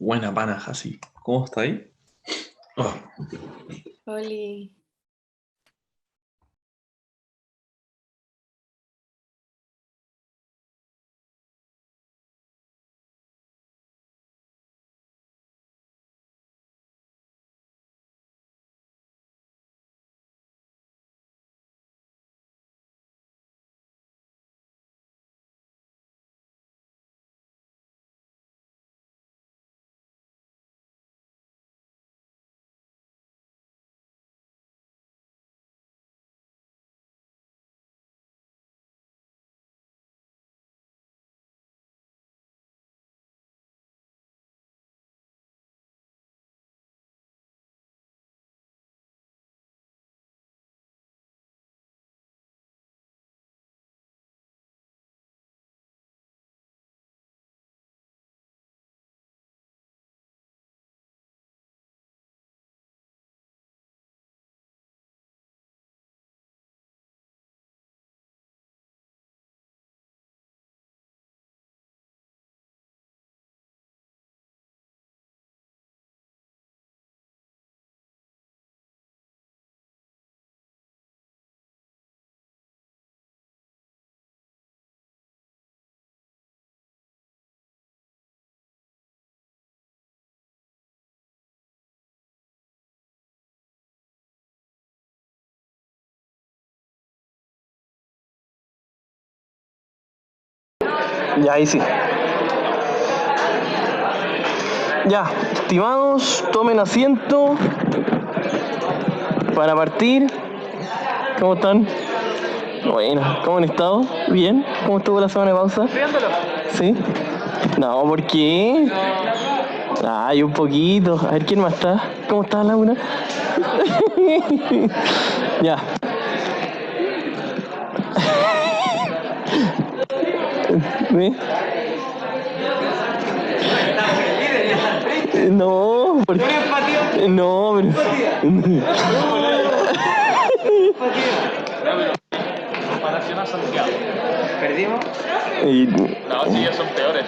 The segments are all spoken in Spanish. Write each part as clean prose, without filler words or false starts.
Buena pana, Jasi. ¿Cómo está ahí? Oh, Oli, Ya, ahí sí. Ya, estimados, tomen asiento para partir. ¿Cómo están? Bueno, ¿cómo han estado? ¿Bien? ¿Cómo estuvo la semana de pausa? ¿Sí? No, ¿por qué? Ay, un poquito. A ver, ¿quién más está? ¿Cómo está Laura? Ya. ¿Ve? No, porque... No, pero... Comparación a Santiago. ¿Perdimos? No, sí, ya son peores.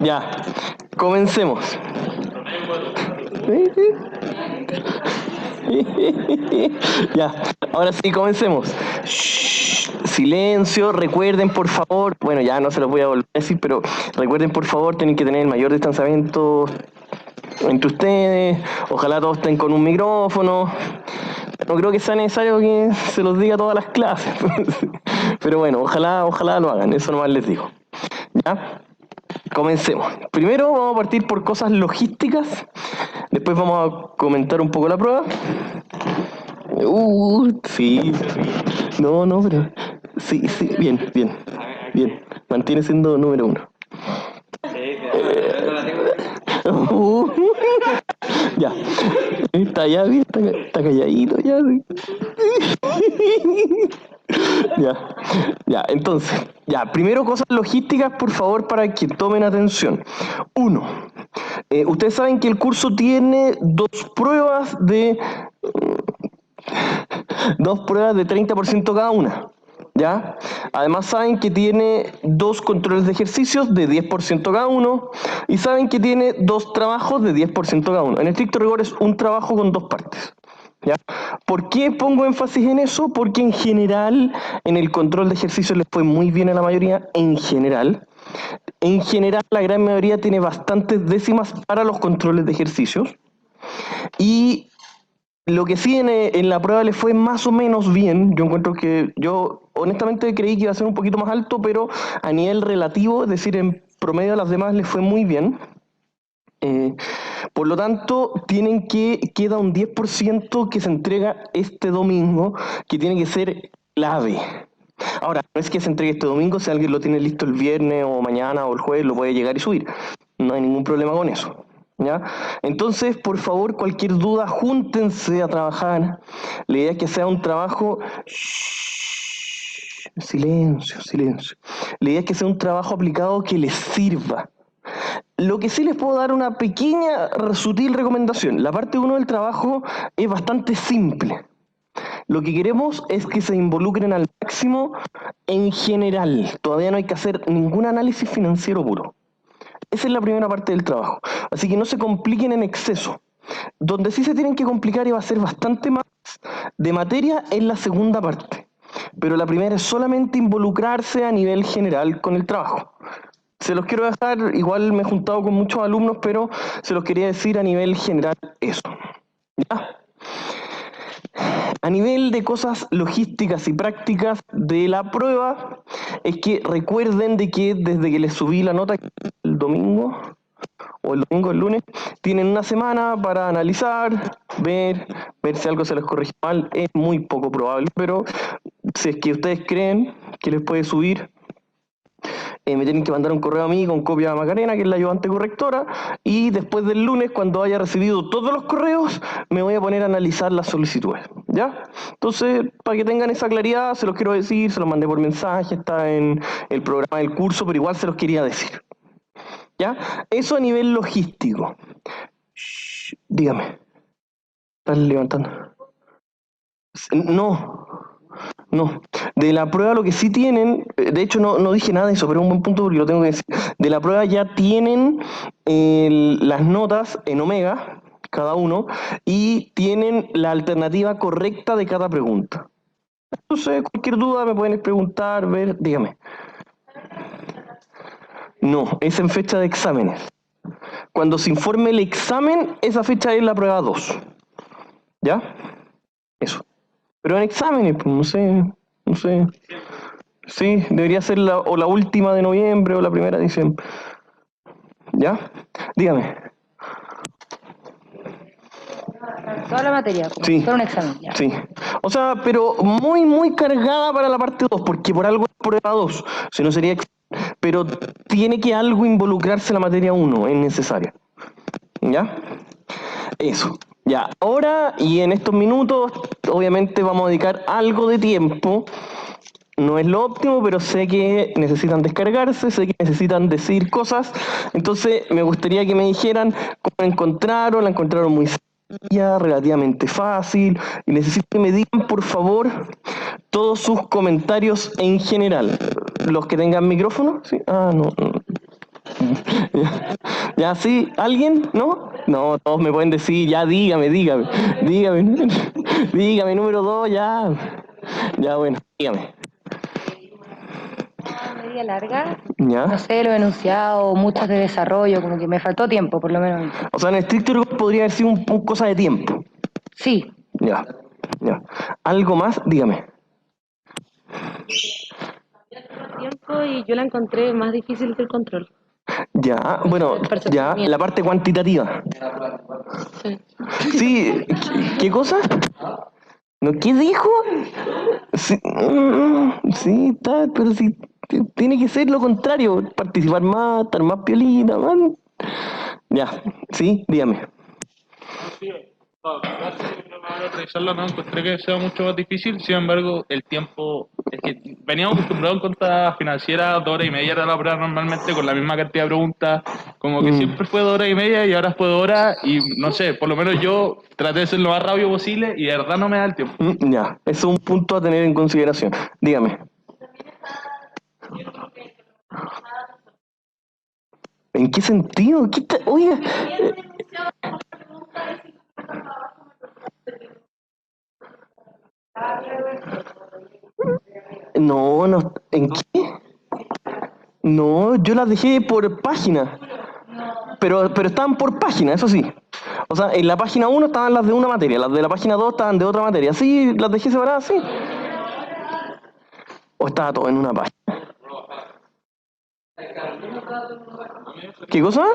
Ya, comencemos. Ya, ahora sí, comencemos. Shh, silencio, recuerden por favor, bueno, ya no se los voy a volver a decir, pero recuerden por favor, tienen que tener el mayor distanciamiento entre ustedes, ojalá todos estén con un micrófono. No creo que sea necesario que se los diga todas las clases, pero bueno, ojalá lo hagan, eso nomás les digo. ¿Ya? Comencemos. Primero vamos a partir por cosas logísticas, después vamos a comentar un poco la prueba. Sí. No, pero... Sí, bien. Mantiene siendo número uno. Uh, ya. Está ya bien, está calladito ya. Ya, entonces, primero cosas logísticas, por favor, para que tomen atención. Uno, ustedes saben que el curso tiene dos pruebas de 30% cada una, ¿ya? Además saben que tiene dos controles de ejercicios de 10% cada uno y saben que tiene dos trabajos de 10% cada uno. En estricto rigor es un trabajo con dos partes. ¿Ya? ¿Por qué pongo énfasis en eso? Porque en general en el control de ejercicios les fue muy bien a la mayoría, en general. En general la gran mayoría tiene bastantes décimas para los controles de ejercicios. Y lo que sí en la prueba le fue más o menos bien, yo honestamente creí que iba a ser un poquito más alto, pero a nivel relativo, es decir, en promedio a las demás les fue muy bien. Por lo tanto, queda un 10% que se entrega este domingo, que tiene que ser clave. Ahora, no es que se entregue este domingo, si alguien lo tiene listo el viernes o mañana o el jueves, lo puede llegar y subir. No hay ningún problema con eso. ¿Ya? Entonces, por favor, cualquier duda, júntense a trabajar. La idea es que sea un trabajo... Silencio, silencio. La idea es que sea un trabajo aplicado que les sirva. Lo que sí les puedo dar una pequeña, sutil recomendación. La parte 1 del trabajo es bastante simple. Lo que queremos es que se involucren al máximo en general. Todavía no hay que hacer ningún análisis financiero puro. Esa es la primera parte del trabajo. Así que no se compliquen en exceso. Donde sí se tienen que complicar y va a ser bastante más de materia es la segunda parte. Pero la primera es solamente involucrarse a nivel general con el trabajo. Se los quiero dejar, igual me he juntado con muchos alumnos, pero se los quería decir a nivel general eso. ¿Ya? A nivel de cosas logísticas y prácticas de la prueba, es que recuerden de que desde que les subí la nota el domingo, o el domingo, el lunes, tienen una semana para analizar, ver si algo se les corrige mal. Es muy poco probable, pero si es que ustedes creen que les puede subir, me tienen que mandar un correo a mí con copia a Macarena, que es la ayudante correctora, y después del lunes, cuando haya recibido todos los correos, me voy a poner a analizar las solicitudes, ¿ya? Entonces, para que tengan esa claridad, se los quiero decir, se los mandé por mensaje, está en el programa del curso, pero igual se los quería decir, ¿ya? Eso a nivel logístico. Dígame. ¿Estás levantando? No, de la prueba lo que sí tienen, de hecho no dije nada de eso, pero es un buen punto porque lo tengo que decir. De la prueba ya tienen las notas en omega, cada uno, y tienen la alternativa correcta de cada pregunta. Entonces, cualquier duda me pueden preguntar, ver, dígame. No, es en fecha de exámenes. Cuando se informe el examen, esa fecha es la prueba 2. ¿Ya? Eso. Pero en exámenes, pues no sé. Sí, debería ser la última de noviembre o la primera de diciembre. ¿Ya? Dígame. Toda la materia, como Sí. si fuera un examen. Ya. Sí. O sea, pero muy cargada para la parte 2, porque por algo es prueba 2, si no sería examen. Pero tiene que algo involucrarse en la materia 1, es necesario. ¿Ya? Eso. Ya, ahora y en estos minutos, obviamente vamos a dedicar algo de tiempo. No es lo óptimo, pero sé que necesitan descargarse, sé que necesitan decir cosas. Entonces, me gustaría que me dijeran cómo la encontraron muy sencilla, relativamente fácil. Y necesito que me digan, por favor, todos sus comentarios en general. Los que tengan micrófono, ¿sí? No. Ya, sí, ¿alguien? ¿No? No, todos me pueden decir, ya dígame, número 2, ya. Ya, bueno, dígame. Media larga, ¿Ya? no sé, lo he enunciado, muchas de desarrollo, como que me faltó tiempo, por lo menos. O sea, en estricto rigor podría haber sido un cosa de tiempo. Sí. Ya. ¿Algo más? Dígame. Tiempo y yo la encontré más difícil que el control. Ya, bueno, ya, la parte cuantitativa. Sí, ¿qué cosa? ¿No? ¿Qué dijo? Sí, está, pero sí, tiene que ser lo contrario, participar más, estar más piolita, man. Ya, sí, dígame. Revisarlo no encontré que sea mucho más difícil, sin embargo, el tiempo es que veníamos acostumbrados en cuentas financieras 2 horas y media era la prueba normalmente con la misma cantidad de preguntas, como que siempre fue 2 horas y media y ahora fue 2 horas y no sé, por lo menos yo traté de ser lo más rápido posible y de verdad no me da el tiempo. Ya, eso es un punto a tener en consideración. Dígame. ¿En qué sentido? Oye. No, ¿en qué? No, yo las dejé por página. Pero estaban por página, eso sí. O sea, en la página 1 estaban las de una materia, las de la página 2 estaban de otra materia. Sí, las dejé separadas, sí. ¿O estaba todo en una página? ¿Qué cosa?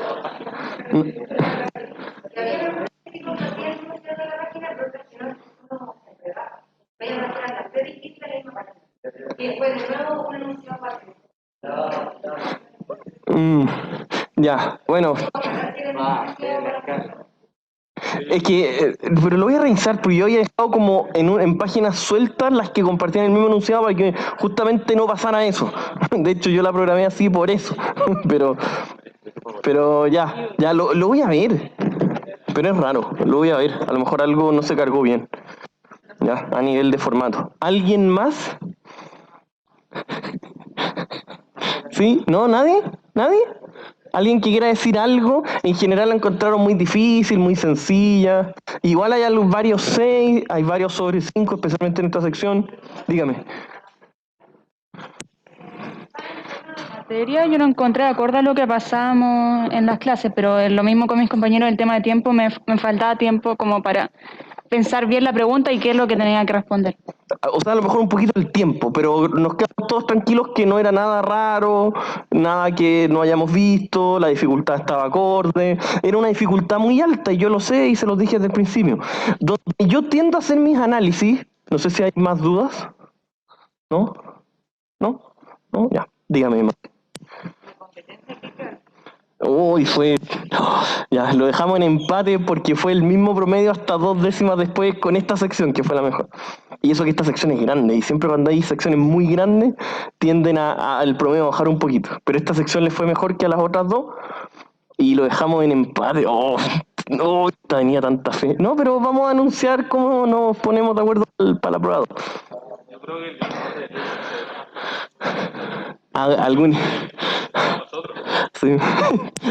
Mm, ya, bueno. Es que, pero lo voy a revisar, porque yo había dejado como en páginas sueltas las que compartían el mismo enunciado para que justamente no pasara eso. De hecho, yo la programé así por eso. Pero ya lo voy a ver. Pero es raro, lo voy a ver. A lo mejor algo no se cargó bien. Ya, a nivel de formato. ¿Alguien más? ¿Sí? ¿No? ¿Nadie? ¿Nadie? ¿Alguien que quiera decir algo? En general la encontraron muy difícil, muy sencilla. Igual hay varios 6, hay varios sobre 5, especialmente en esta sección. Dígame. Materia yo lo encontré de acuerdo a lo que pasábamos en las clases, pero es lo mismo con mis compañeros, el tema de tiempo, me faltaba tiempo como para pensar bien la pregunta y qué es lo que tenía que responder. O sea, a lo mejor un poquito el tiempo, pero nos quedamos todos tranquilos que no era nada raro, nada que no hayamos visto, la dificultad estaba acorde, era una dificultad muy alta y yo lo sé y se los dije desde el principio. Donde yo tiendo a hacer mis análisis, no sé si hay más dudas, ¿no? ¿No? ¿No? Ya, dígame más. Uy, ya, lo dejamos en empate porque fue el mismo promedio hasta 2 décimas después con esta sección que fue la mejor. Y eso que esta sección es grande, y siempre cuando hay secciones muy grandes tienden al promedio a bajar un poquito. Pero esta sección le fue mejor que a las otras dos y lo dejamos en empate. Oh, no, tenía tanta fe. No, pero vamos a anunciar cómo nos ponemos de acuerdo para el aprobado. Yo creo que el ganador de Algún... nosotros. Sí.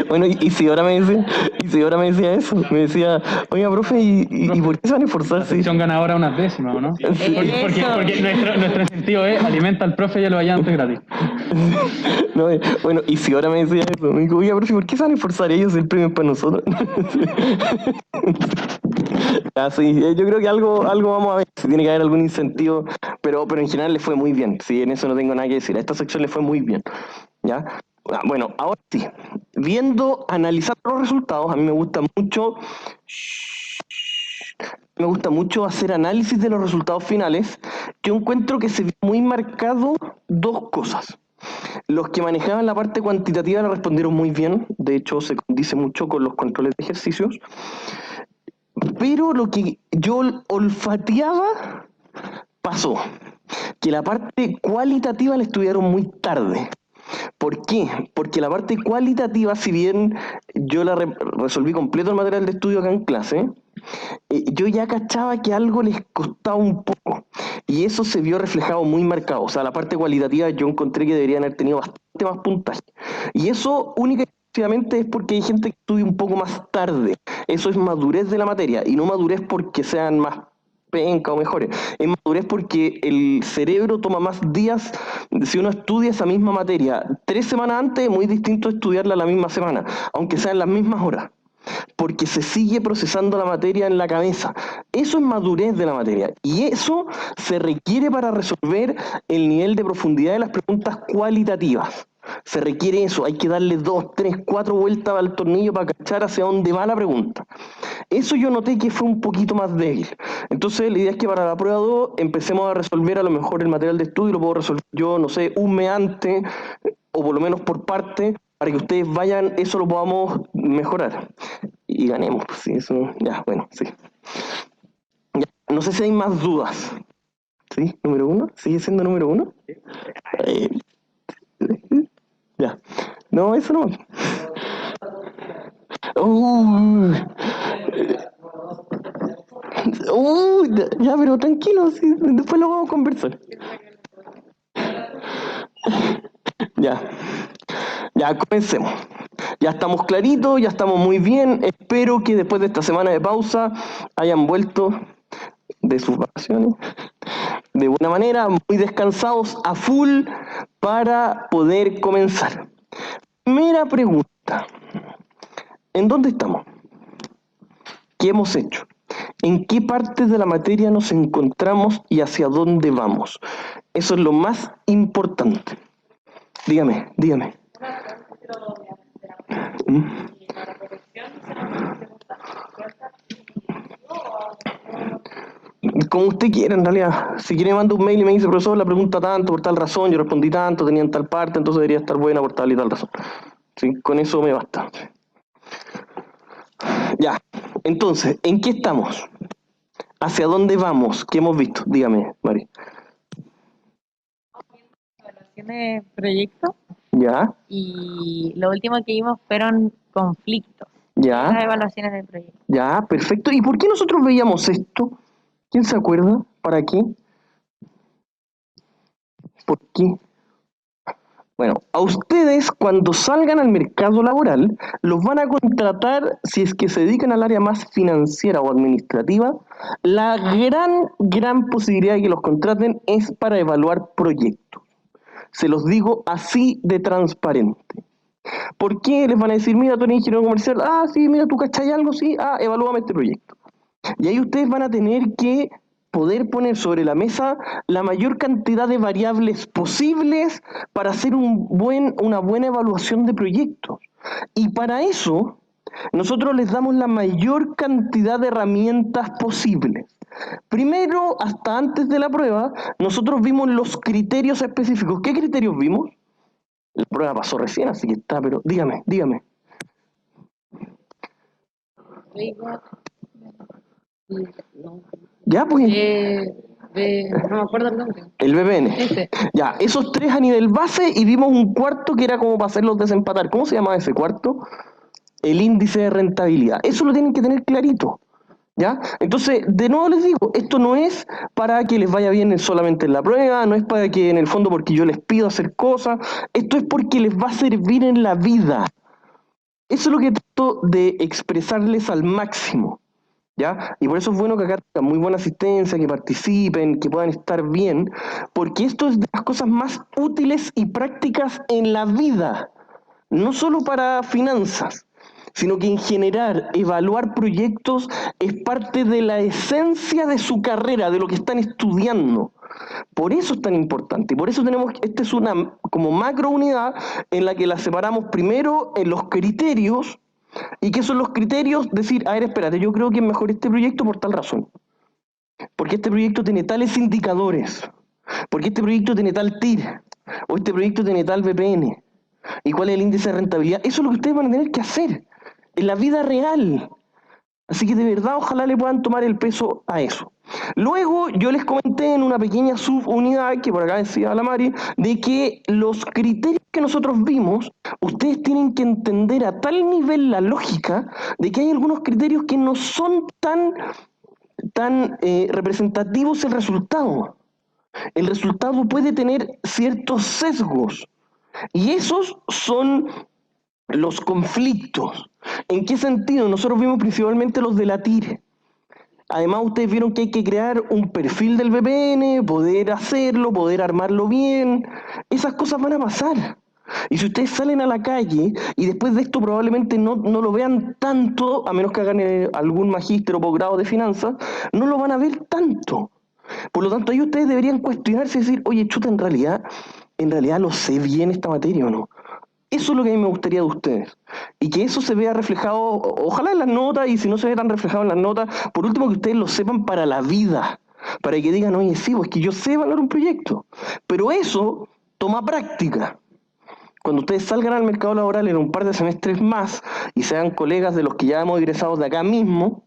Bueno, y si ahora me decía eso, me decía, oiga, profe, ¿y por qué se van a esforzar? La sección ganadora unas décimas, ¿o no? Porque nuestro incentivo es alimenta al profe y a los hallantes gratis. No, bueno, y si ahora me decía eso, me dijo, oiga, profe, ¿por qué se van a esforzar ellos? El premio es para nosotros. Sí, yo creo que algo vamos a ver, si tiene que haber algún incentivo, pero en general le fue muy bien, sí, en eso no tengo nada que decir, a esta sección le fue muy bien, ¿ya? Bueno, ahora sí, analizando los resultados, a mí me gusta mucho hacer análisis de los resultados finales. Yo encuentro que se vio muy marcado dos cosas. Los que manejaban la parte cuantitativa la respondieron muy bien, de hecho se condice mucho con los controles de ejercicios, pero lo que yo olfateaba pasó, que la parte cualitativa la estudiaron muy tarde. ¿Por qué? Porque la parte cualitativa, si bien yo la resolví completo el material de estudio acá en clase, yo ya cachaba que algo les costaba un poco. Y eso se vio reflejado muy marcado. O sea, la parte cualitativa yo encontré que deberían haber tenido bastante más puntaje. Y eso única y exclusivamente es porque hay gente que estudia un poco más tarde. Eso es madurez de la materia. Y no madurez porque sean más penca o mejores. Es madurez porque el cerebro toma más días. Si uno estudia esa misma materia 3 semanas antes, es muy distinto estudiarla la misma semana, aunque sean las mismas horas, porque se sigue procesando la materia en la cabeza. Eso es madurez de la materia, y eso se requiere para resolver el nivel de profundidad de las preguntas cualitativas. Se requiere eso, hay que darle 2, 3, 4 vueltas al tornillo para cachar hacia dónde va la pregunta. Eso yo noté que fue un poquito más débil. Entonces la idea es que para la prueba 2 empecemos a resolver a lo mejor el material de estudio, lo puedo resolver yo, no sé, un mes antes, o por lo menos por parte, para que ustedes vayan, eso lo podamos mejorar. Y ganemos, pues, sí, eso, ya, bueno, sí. Ya, no sé si hay más dudas. ¿Sí? ¿Número 1? ¿Sigue siendo número 1? Ya. No, eso no. Ya, pero tranquilo, sí, después lo vamos a conversar. Ya, comencemos. Ya estamos claritos, ya estamos muy bien. Espero que después de esta semana de pausa hayan vuelto de sus vacaciones de buena manera, muy descansados, a full, para poder comenzar. Primera pregunta. ¿En dónde estamos? ¿Qué hemos hecho? ¿En qué parte de la materia nos encontramos y hacia dónde vamos? Eso es lo más importante. Dígame. Como usted quiera, en realidad. Si quiere, manda un mail y me dice, profesor, la pregunta tanto, por tal razón, yo respondí tanto, tenía en tal parte, entonces debería estar buena por tal y tal razón. Sí, con eso me basta. Ya, entonces, ¿en qué estamos? ¿Hacia dónde vamos? ¿Qué hemos visto? Dígame, Mari. Evaluaciones de proyectos ¿Ya? y lo último que vimos fueron conflictos. ¿Ya? Las evaluaciones de proyectos. Ya, perfecto. ¿Y por qué nosotros veíamos esto? ¿Quién se acuerda? ¿Para qué? ¿Por qué? Bueno, a ustedes cuando salgan al mercado laboral, los van a contratar si es que se dedican al área más financiera o administrativa. La gran posibilidad de que los contraten es para evaluar proyectos. Se los digo así de transparente. ¿Por qué les van a decir, mira, tú eres ingeniero comercial? Ah, sí, mira, tú cachai algo, sí, ah, evalúame este proyecto. Y ahí ustedes van a tener que poder poner sobre la mesa la mayor cantidad de variables posibles para hacer una buena evaluación de proyectos. Y para eso, nosotros les damos la mayor cantidad de herramientas posibles. Primero, hasta antes de la prueba, nosotros vimos los criterios específicos. ¿Qué criterios vimos? La prueba pasó recién, así que está, pero dígame. Ya, pues. No me acuerdo el nombre. El VPN. Ese. Ya, esos tres a nivel base y vimos un cuarto que era como para hacerlos desempatar. ¿Cómo se llamaba ese cuarto? El índice de rentabilidad. Eso lo tienen que tener clarito. ¿Ya? Entonces, de nuevo les digo, esto no es para que les vaya bien solamente en la prueba, no es para que en el fondo porque yo les pido hacer cosas, esto es porque les va a servir en la vida. Eso es lo que trato de expresarles al máximo. ¿Ya? Y por eso es bueno que acá tengan muy buena asistencia, que participen, que puedan estar bien, porque esto es de las cosas más útiles y prácticas en la vida, no solo para finanzas, sino que en general evaluar proyectos es parte de la esencia de su carrera, de lo que están estudiando. Por eso es tan importante, y por eso esta es una como macro unidad en la que la separamos primero en los criterios. ¿Y qué son los criterios? Decir, a ver, espérate, yo creo que es mejor este proyecto por tal razón. Porque este proyecto tiene tales indicadores. Porque este proyecto tiene tal TIR. O este proyecto tiene tal VPN. ¿Y cuál es el índice de rentabilidad? Eso es lo que ustedes van a tener que hacer en la vida real. Así que de verdad, ojalá le puedan tomar el peso a eso. Luego, yo les comenté en una pequeña subunidad, que por acá decía la Mari, de que los criterios que nosotros vimos, ustedes tienen que entender a tal nivel la lógica de que hay algunos criterios que no son tan representativos del resultado. El resultado puede tener ciertos sesgos, y esos son los conflictos. ¿En qué sentido? Nosotros vimos principalmente los de la TIR. Además, ustedes vieron que hay que crear un perfil del VPN, poder hacerlo, poder armarlo bien. Esas cosas van a pasar. Y si ustedes salen a la calle y después de esto probablemente no lo vean tanto, a menos que hagan algún magíster o posgrado de finanzas, no lo van a ver tanto. Por lo tanto, ahí ustedes deberían cuestionarse y decir, oye, chuta, en realidad lo sé bien esta materia o no. Eso es lo que a mí me gustaría de ustedes. Y que eso se vea reflejado, ojalá en las notas, y si no se ve tan reflejado en las notas, por último que ustedes lo sepan para la vida. Para que digan, oye, sí, pues que yo sé evaluar un proyecto. Pero eso toma práctica. Cuando ustedes salgan al mercado laboral en un par de semestres más y sean colegas de los que ya hemos egresado de acá mismo,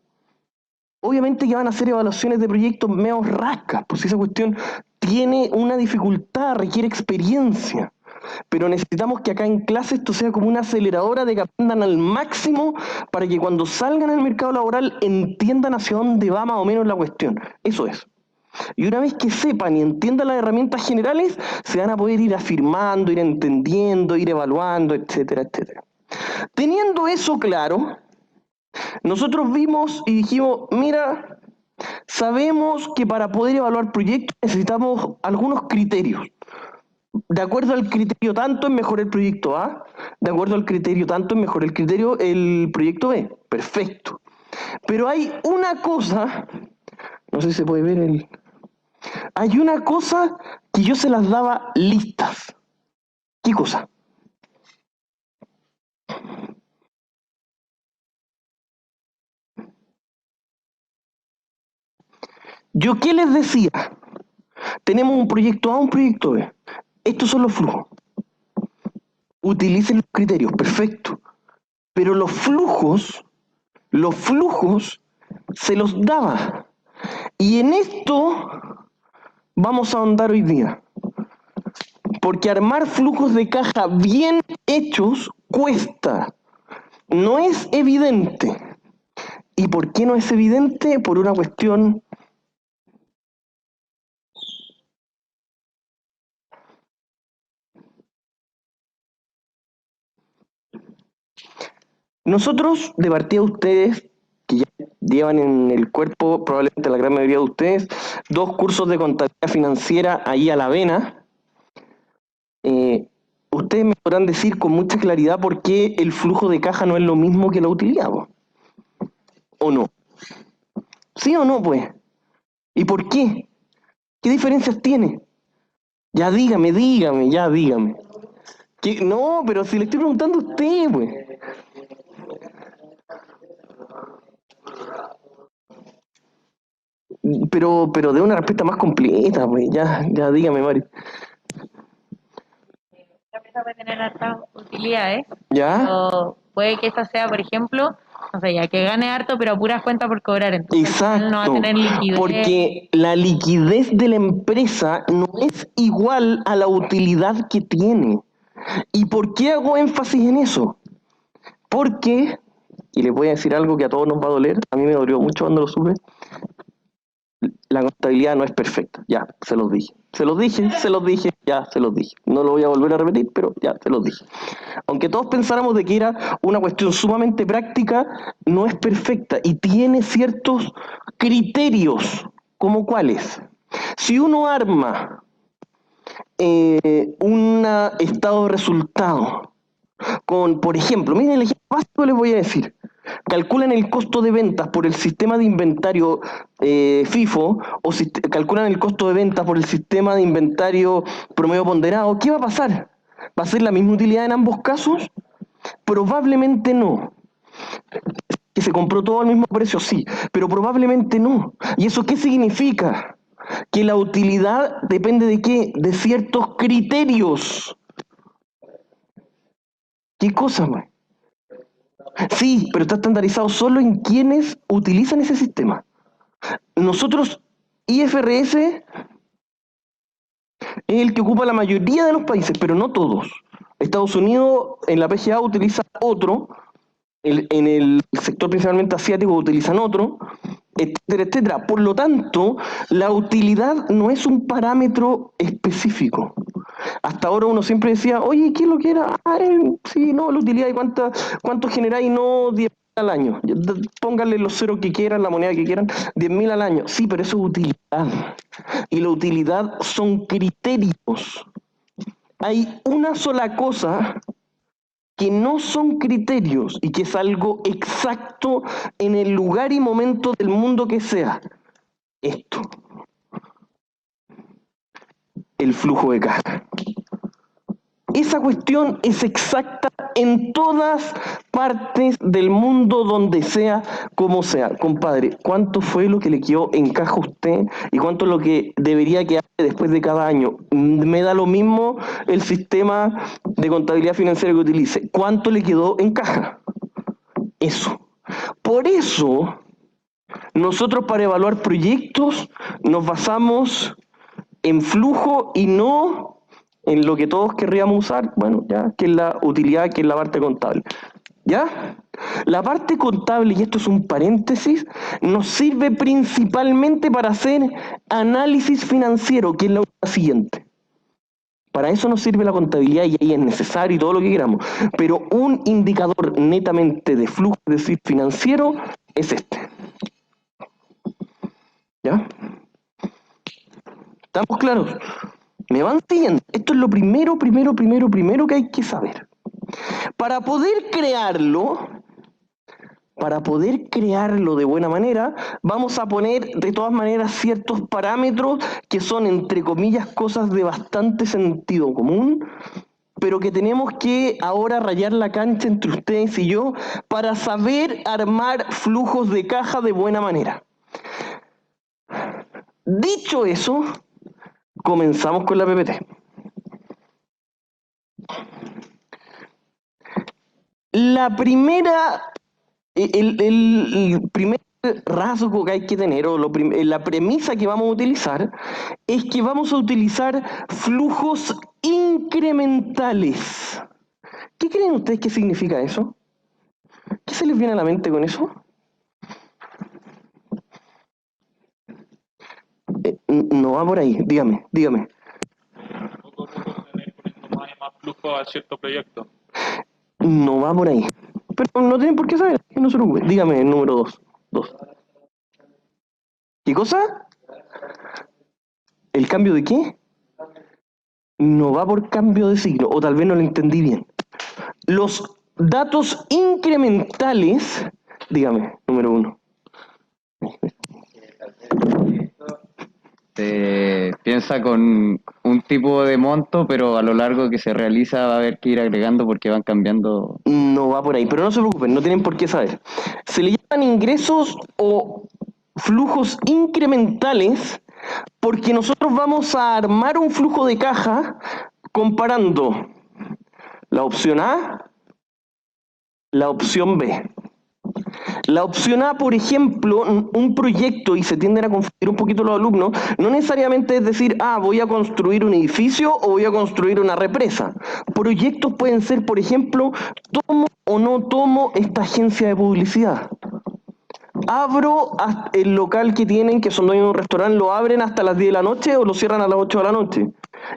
obviamente que van a hacer evaluaciones de proyectos medio rascas, pues esa cuestión tiene una dificultad, requiere experiencia. Pero necesitamos que acá en clase esto sea como una aceleradora de que aprendan al máximo para que cuando salgan al mercado laboral entiendan hacia dónde va más o menos la cuestión. Eso es. Y una vez que sepan y entiendan las herramientas generales, se van a poder ir afirmando, ir entendiendo, ir evaluando, etcétera, etcétera. Teniendo eso claro, nosotros vimos y dijimos, mira, sabemos que para poder evaluar proyectos necesitamos algunos criterios. De acuerdo al criterio tanto es mejor el proyecto A, de acuerdo al criterio tanto es mejor el proyecto B. Perfecto. Pero hay una cosa, no sé si se puede ver hay una cosa que yo se las daba listas. ¿Qué cosa? ¿Yo qué les decía? Tenemos un proyecto A, un proyecto B. Estos son los flujos. Utilicen los criterios, perfecto. Pero los flujos se los daba. Y en esto vamos a ahondar hoy día. Porque armar flujos de caja bien hechos cuesta. No es evidente. ¿Y por qué no es evidente? Por una cuestión nosotros, de partida ustedes, que ya llevan en el cuerpo, probablemente la gran mayoría de ustedes, 2 cursos de contabilidad financiera ahí a la vena, ustedes me podrán decir con mucha claridad por qué el flujo de caja no es lo mismo que la utilidad, ¿o no? ¿Sí o no, pues? ¿Y por qué? ¿Qué diferencias tiene? Ya dígame. No, pero si le estoy preguntando a usted, pues. Pero de una respuesta más completa, pues. Ya dígame, Mari. La empresa puede tener hartas utilidades, ¿Ya? pero puede que esta sea, por ejemplo, no sé, ya que gane harto, pero a puras cuentas por cobrar. Entonces, al final no va a Exacto, tener liquidez. porque la liquidez de la empresa no es igual a la utilidad que tiene. ¿Y por qué hago énfasis en eso? Porque, y les voy a decir algo que a todos nos va a doler, a mí me dolió mucho cuando lo supe, la contabilidad no es perfecta. Ya, se los dije. No lo voy a volver a repetir, pero ya, se los dije. Aunque todos pensáramos de que era una cuestión sumamente práctica, no es perfecta y tiene ciertos criterios, como cuáles. Si uno arma un estado de resultado con, por ejemplo, miren el ejemplo básico les voy a decir. Calculan el costo de ventas por el sistema de inventario FIFO o calculan el costo de ventas por el sistema de inventario promedio ponderado. ¿Qué va a pasar? ¿Va a ser la misma utilidad en ambos casos? Probablemente no. ¿Que se compró todo al mismo precio? Sí, pero probablemente no. ¿Y eso qué significa? Que la utilidad depende de qué? De ciertos criterios. ¿Qué cosa, man? Sí, pero está estandarizado solo en quienes utilizan ese sistema. Nosotros, IFRS es el que ocupa la mayoría de los países, pero no todos. Estados Unidos en la PGA utiliza otro, en el sector principalmente asiático utilizan otro, etcétera, etcétera. Por lo tanto, la utilidad no es un parámetro específico. Hasta ahora uno siempre decía, oye, ¿qué es lo que era? Sí, no, la utilidad, ¿y cuánto generáis? No, 10.000 al año. Pónganle los ceros que quieran, la moneda que quieran, 10.000 al año. Sí, pero eso es utilidad. Y la utilidad son criterios. Hay una sola cosa que no son criterios y que es algo exacto en el lugar y momento del mundo que sea. Esto. El flujo de caja. Esa cuestión es exacta en todas partes del mundo, donde sea, como sea. Compadre, ¿cuánto fue lo que le quedó en caja a usted y cuánto es lo que debería quedar después de cada año? Me da lo mismo el sistema de contabilidad financiera que utilice. ¿Cuánto le quedó en caja? Eso. Por eso, nosotros para evaluar proyectos nos basamos en flujo y no en lo que todos querríamos usar, bueno, ya, que es la utilidad, que es la parte contable. ¿Ya? La parte contable, y esto es un paréntesis, nos sirve principalmente para hacer análisis financiero, que es la siguiente. Para eso nos sirve la contabilidad y ahí es necesario y todo lo que queramos. Pero un indicador netamente de flujo, es decir, financiero, es este. ¿Ya? ¿Estamos claros? ¿Me van siguiendo? Esto es lo primero que hay que saber. Para poder crearlo de buena manera, vamos a poner de todas maneras ciertos parámetros que son, entre comillas, cosas de bastante sentido común, pero que tenemos que ahora rayar la cancha entre ustedes y yo para saber armar flujos de caja de buena manera. Dicho eso, comenzamos con la PPT. La primera, el primer rasgo que hay que tener, o la premisa que vamos a utilizar, es que vamos a utilizar flujos incrementales. ¿Qué creen ustedes que significa eso? ¿Qué se les viene a la mente con eso? No va por ahí, dígame. Poco a poco tener poniendo más flujo a cierto proyecto. No va por ahí. Pero no tienen por qué saber, no se preocupen. Dígame el número 2. ¿Qué cosa? ¿El cambio de qué? No va por cambio de signo, o tal vez no lo entendí bien. Los datos incrementales, dígame, número 1. Se piensa con un tipo de monto, pero a lo largo que se realiza va a haber que ir agregando porque van cambiando. No va por ahí, pero no se preocupen, no tienen por qué saber. Se le llaman ingresos o flujos incrementales porque nosotros vamos a armar un flujo de caja comparando la opción A, la opción B. La opción A, por ejemplo, un proyecto, y se tienden a confundir un poquito los alumnos, no necesariamente es decir, voy a construir un edificio o voy a construir una represa. Proyectos pueden ser, por ejemplo, tomo o no tomo esta agencia de publicidad. Abro el local que tienen, que son dueños de un restaurante, lo abren hasta las 10 de la noche o lo cierran a las 8 de la noche.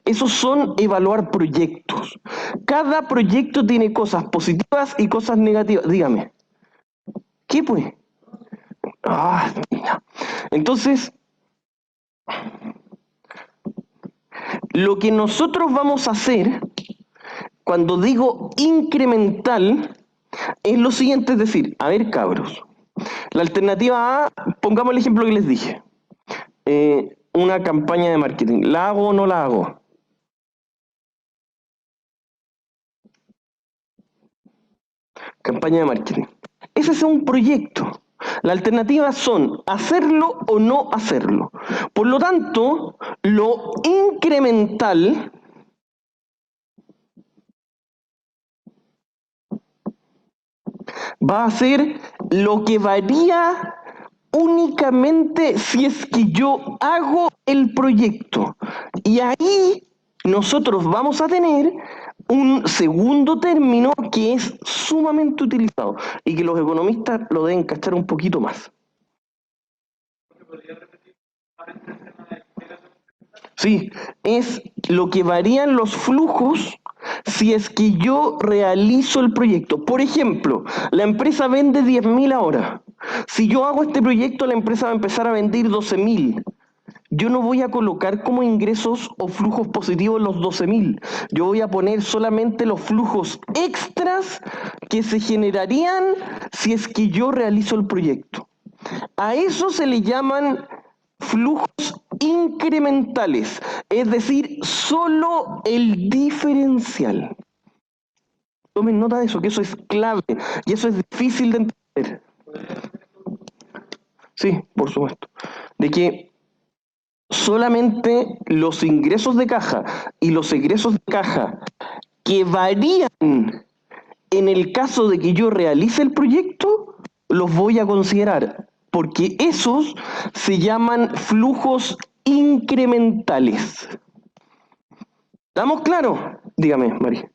Esos son evaluar proyectos. Cada proyecto tiene cosas positivas y cosas negativas. Dígame. ¿Qué pues? Entonces, lo que nosotros vamos a hacer, cuando digo incremental, es lo siguiente, es decir, a ver cabros, la alternativa A, pongamos el ejemplo que les dije, una campaña de marketing, ¿la hago o no la hago? Campaña de marketing. Ese es un proyecto. Las alternativas son hacerlo o no hacerlo. Por lo tanto, lo incremental va a ser lo que varía únicamente si es que yo hago el proyecto. Y ahí nosotros vamos a tener un segundo término que es sumamente utilizado y que los economistas lo deben cachar un poquito más. Sí, es lo que varían los flujos si es que yo realizo el proyecto. Por ejemplo, la empresa vende 10.000 ahora. Si yo hago este proyecto, la empresa va a empezar a vender 12.000. Yo no voy a colocar como ingresos o flujos positivos los 12.000. Yo voy a poner solamente los flujos extras que se generarían si es que yo realizo el proyecto. A eso se le llaman flujos incrementales, es decir, solo el diferencial. Tomen nota de eso, que eso es clave y eso es difícil de entender. Sí, por supuesto. De que solamente los ingresos de caja y los egresos de caja que varían en el caso de que yo realice el proyecto, los voy a considerar, porque esos se llaman flujos incrementales. ¿Estamos claros? Dígame, María.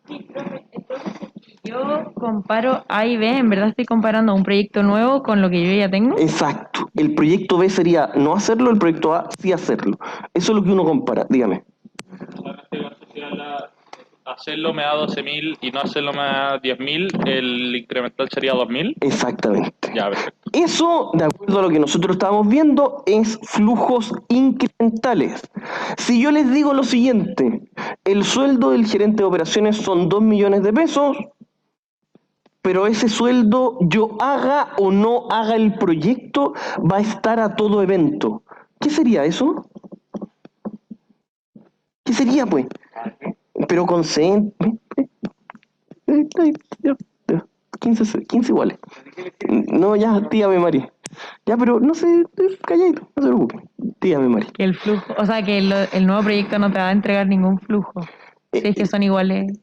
Sí, profe, entonces si yo comparo A y B, en verdad estoy comparando un proyecto nuevo con lo que yo ya tengo. Exacto. El proyecto B sería no hacerlo, el proyecto A sí hacerlo. Eso es lo que uno compara. Dígame. Hacerlo me da 12.000 y no hacerlo me da 10.000, el incremental sería 2.000. Exactamente. Ya, perfecto. Eso, de acuerdo a lo que nosotros estamos viendo, es flujos incrementales. Si yo les digo lo siguiente, el sueldo del gerente de operaciones son 2 millones de pesos, pero ese sueldo, yo haga o no haga el proyecto, va a estar a todo evento. ¿Qué sería eso? ¿Qué sería, pues? Pero con 15 iguales. No, ya, dígame, Mari. Ya, pero no sé, calladito, no se preocupe. Dígame, Mari. Que el flujo, o sea, que el nuevo proyecto no te va a entregar ningún flujo. Si es que son iguales.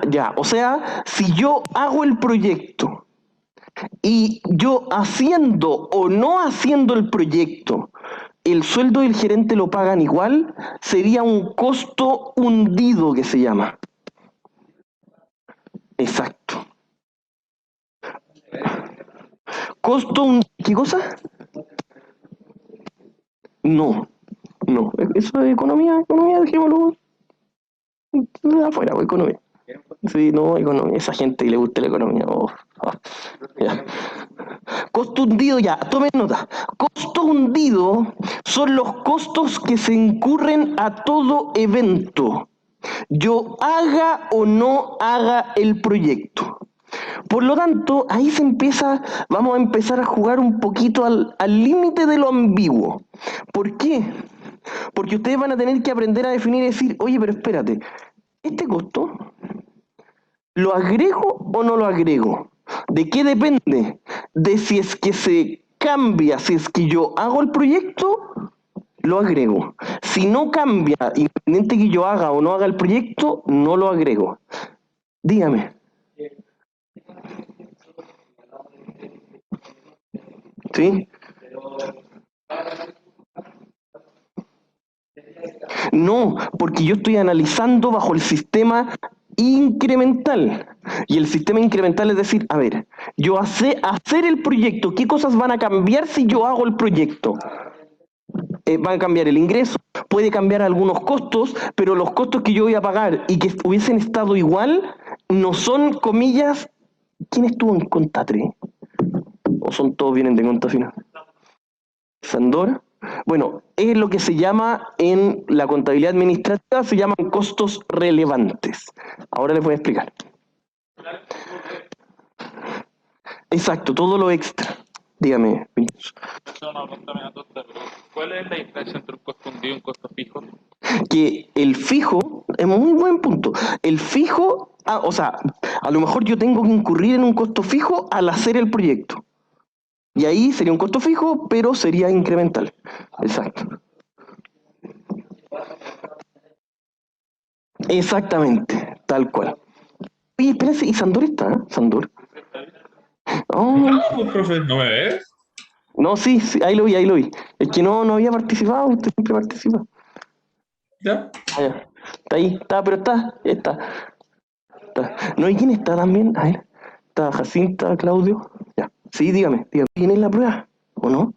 Ya. O sea, si yo hago el proyecto y yo haciendo o no haciendo el proyecto, el sueldo del gerente lo pagan igual, sería un costo hundido que se llama. Exacto. ¿Qué cosa? No. Eso es economía, dejémoslo afuera, economía. Sí, no, economía, esa gente que le gusta la economía. Ya. Costo hundido, ya, tomen nota. Costo hundido son los costos que se incurren a todo evento, yo haga o no haga el proyecto. Por lo tanto, ahí vamos a empezar a jugar un poquito al límite de lo ambiguo. ¿Por qué? Porque ustedes van a tener que aprender a definir y decir, oye, pero espérate, ¿este costo lo agrego o no lo agrego? ¿De qué depende? De si es que se cambia, si es que yo hago el proyecto, lo agrego. Si no cambia, independiente que yo haga o no haga el proyecto, no lo agrego. Dígame. ¿Sí? No, porque yo estoy analizando bajo el sistema incremental. Y el sistema incremental es decir, a ver, yo hacer el proyecto, ¿qué cosas van a cambiar si yo hago el proyecto? Van a cambiar el ingreso, puede cambiar algunos costos, pero los costos que yo voy a pagar y que hubiesen estado igual, no son, comillas, ¿quién estuvo en Contatre? ¿O son todos vienen de Conta Final? ¿Sandora? Bueno, es lo que se llama en la contabilidad administrativa, se llaman costos relevantes. Ahora les voy a explicar. Exacto, todo lo extra. Dígame, Vinicius. ¿Cuál es la diferencia entre un costo hundido y un costo fijo? Que el fijo, es muy buen punto, el fijo, o sea, a lo mejor yo tengo que incurrir en un costo fijo al hacer el proyecto. Y ahí sería un costo fijo, pero sería incremental. Exacto. Exactamente, tal cual. Oye, espérense, ¿y Sandor está? ¿Sandor? Oh. No, pues, profe, ¿no me ves? No, sí, ahí lo vi. Es que no había participado, usted siempre participa. ¿Ya? Ya. Está ahí, pero está. ¿No hay quién está también? A ver, está Jacinta, Claudio. Ya, sí, dígame. ¿Quién es la prueba? ¿O no?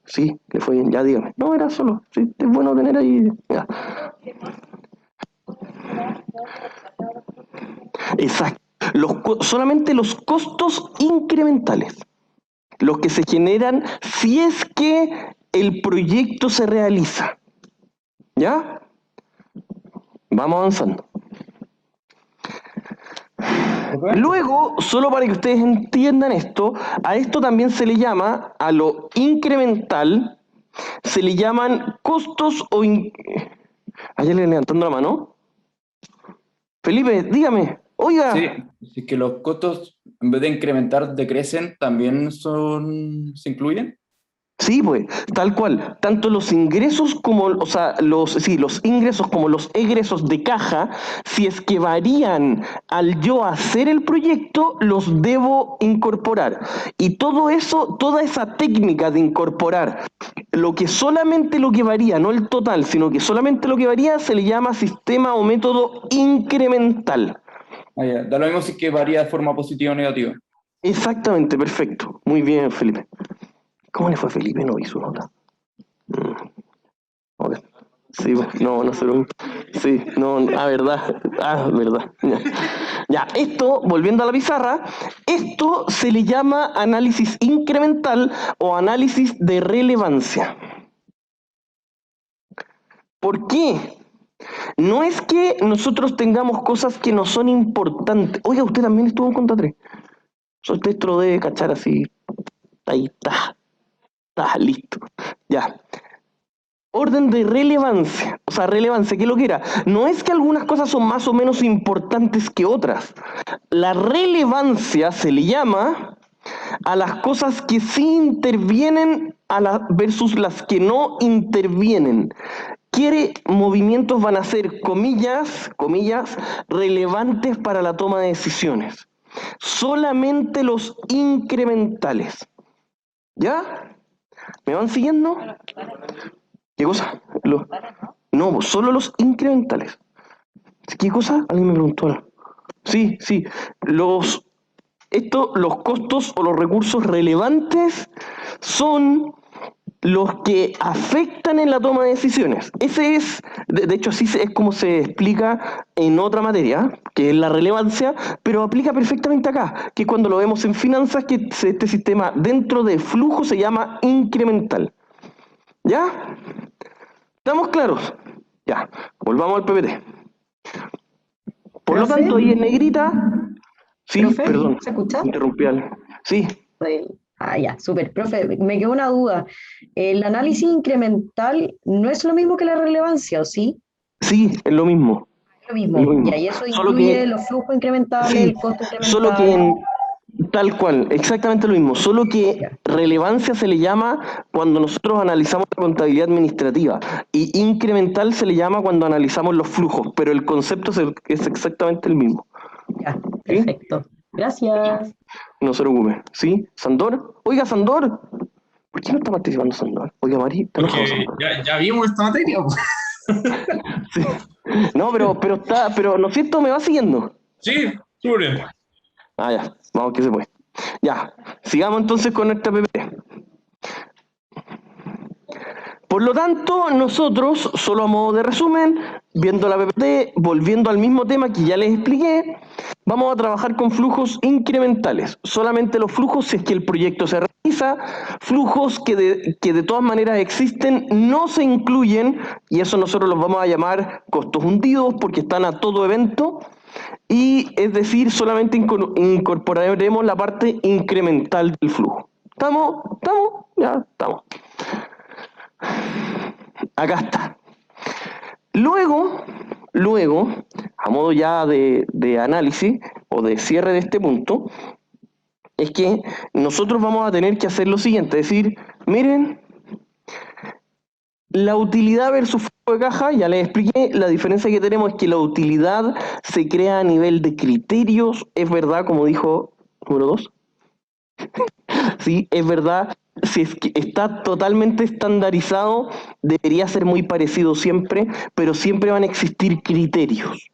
Sí, le fue bien, ya dígame. No, era solo, sí, es bueno tener ahí. Ya. Exacto. Solamente los costos incrementales, los que se generan si es que el proyecto se realiza. ¿Ya? Vamos avanzando. Luego, solo para que ustedes entiendan esto, a esto también se le llama, a lo incremental, se le llaman costos o... Ayer le levantando la mano. Felipe, dígame, oiga. Sí, si que los costos, en vez de incrementar, decrecen, ¿también se incluyen? Sí, pues, tal cual. Tanto los ingresos como, o sea, los ingresos como los egresos de caja, si es que varían al yo hacer el proyecto, los debo incorporar. Y todo eso, toda esa técnica de incorporar solamente lo que varía, no el total, sino que solamente lo que varía, se le llama sistema o método incremental. Ya. Da lo mismo si que varía de forma positiva o negativa. Exactamente, perfecto. Muy bien, Felipe. ¿Cómo le fue a Felipe? No vi su nota. Okay. Sí, no se lo... Sí, no, verdad. Verdad. Ya, esto, volviendo a la pizarra, esto se le llama análisis incremental o análisis de relevancia. ¿Por qué? No es que nosotros tengamos cosas que no son importantes. Oiga, usted también estuvo en Conta 3. Usted esto de cachar así. Ahí está. Está listo. Ya. Orden de relevancia. O sea, relevancia, ¿qué es lo que era? No es que algunas cosas son más o menos importantes que otras. La relevancia se le llama a las cosas que sí intervienen versus las que no intervienen. ¿Qué movimientos van a ser, comillas, relevantes para la toma de decisiones? Solamente los incrementales. ¿Ya? ¿Me van siguiendo? ¿Qué cosa? No, solo los incrementales. ¿Qué cosa? Alguien me preguntó algo. Sí. Los costos o los recursos relevantes son los que afectan en la toma de decisiones. Ese es, de hecho, así es como se explica en otra materia, que es la relevancia, pero aplica perfectamente acá, que cuando lo vemos en finanzas, que este sistema dentro de flujo se llama incremental. ¿Ya? ¿Estamos claros? Ya, volvamos al PPT. Por lo ¿Profe? tanto, ahí en negrita... Sí, ¿Profe? perdón, ¿Se escucha? interrumpí algo. Sí, Ya, súper. Profe, me quedó una duda. ¿El análisis incremental no es lo mismo que la relevancia, o sí? sí, es lo mismo. Es lo mismo. Ya, y eso Solo incluye que, los flujos incrementales, sí, el costo solo que incremental. tal cual, exactamente lo mismo, solo que Ya. relevancia se le llama cuando nosotros analizamos la contabilidad administrativa y incremental se le llama cuando analizamos los flujos, pero el concepto es exactamente el mismo. Ya, ¿Sí? perfecto. Gracias. No se preocupe. ¿Sí? ¿Sandor? Oiga, Sandor. ¿Por qué no está participando Sandor? Oiga, Mari, ¿está enojado Porque Sandor? ya vimos esta materia, pues. Sí. No, pero ¿no es cierto? ¿Me va siguiendo? Sí, súper bien. Ah, ya. Vamos que se puede. Ya. Sigamos entonces con nuestra PPT. Por lo tanto, nosotros, solo a modo de resumen, viendo la PPT, volviendo al mismo tema que ya les expliqué, vamos a trabajar con flujos incrementales. Solamente los flujos si es que el proyecto se realiza, flujos que de todas maneras existen, no se incluyen, y eso nosotros los vamos a llamar costos hundidos porque están a todo evento, y es decir, solamente incorporaremos la parte incremental del flujo. ¿Estamos? Ya, estamos. Acá está. Luego, a modo ya de análisis o de cierre de este punto, es que nosotros vamos a tener que hacer lo siguiente, es decir, miren, la utilidad versus flujo de caja, ya les expliqué, la diferencia que tenemos es que la utilidad se crea a nivel de criterios, es verdad, como dijo número 2. Sí, es verdad, si es que está totalmente estandarizado, debería ser muy parecido siempre, pero siempre van a existir criterios.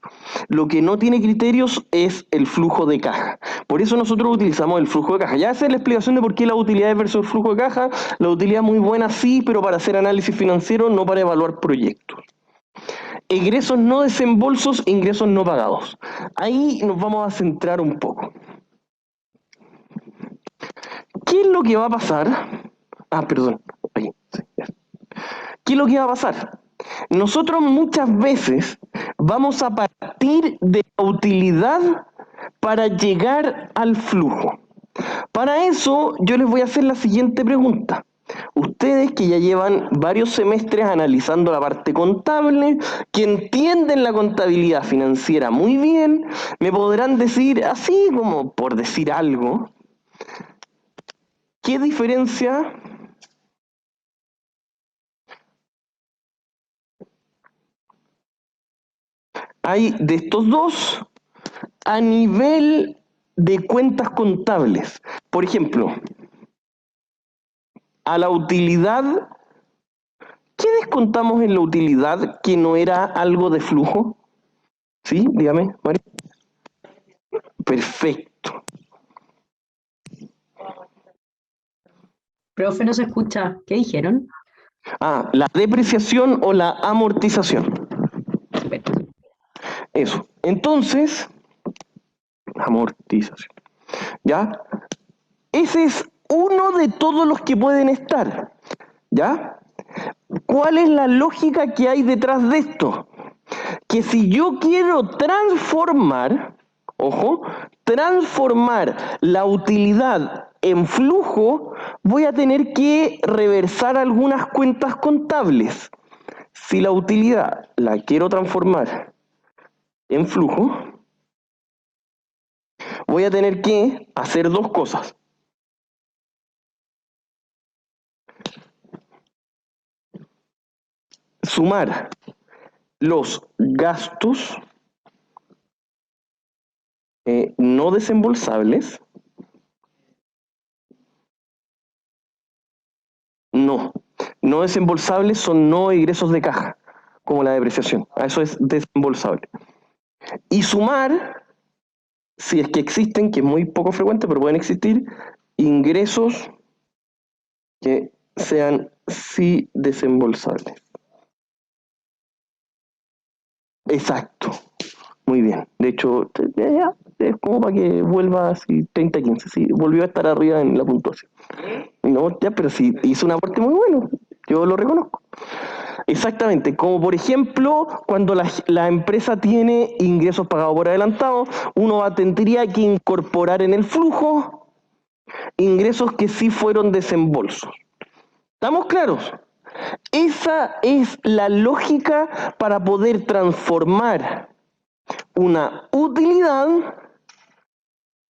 Lo que no tiene criterios es el flujo de caja. Por eso nosotros utilizamos el flujo de caja. Ya esa es la explicación de por qué la utilidad versus el flujo de caja. La utilidad muy buena sí, pero para hacer análisis financiero, no para evaluar proyectos. Egresos no desembolsos, ingresos no pagados. Ahí nos vamos a centrar un poco. ¿Qué es lo que va a pasar? Perdón. Ahí, sí, ya. ¿Qué es lo que va a pasar? Nosotros muchas veces vamos a partir de la utilidad para llegar al flujo. Para eso yo les voy a hacer la siguiente pregunta. Ustedes que ya llevan varios semestres analizando la parte contable, que entienden la contabilidad financiera muy bien, me podrán decir, así como por decir algo, ¿qué diferencia hay de estos dos a nivel de cuentas contables? Por ejemplo, a la utilidad, ¿qué descontamos en la utilidad que no era algo de flujo? ¿Sí? Dígame, María. Perfecto. Profe, no se escucha. ¿Qué dijeron? La depreciación o la amortización. Súper. Eso. Entonces, amortización. ¿Ya? Ese es uno de todos los que pueden estar. ¿Ya? ¿Cuál es la lógica que hay detrás de esto? Que si yo quiero transformar, ojo, transformar la utilidad en flujo, voy a tener que reversar algunas cuentas contables. Si la utilidad la quiero transformar en flujo, voy a tener que hacer dos cosas. sumar los gastos no desembolsables. No desembolsables son no egresos de caja, como la depreciación. Eso es desembolsable. Y sumar, si es que existen, que es muy poco frecuente, pero pueden existir, ingresos que sean sí desembolsables. Exacto. Muy bien. De hecho, es como para que vuelva así 30-15. Sí, volvió a estar arriba en la puntuación. No, ya, pero sí hizo un aporte muy bueno. Yo lo reconozco. Exactamente. Como por ejemplo, cuando la empresa tiene ingresos pagados por adelantado, uno tendría que incorporar en el flujo ingresos que sí fueron desembolsos. ¿Estamos claros? Esa es la lógica para poder transformar una utilidad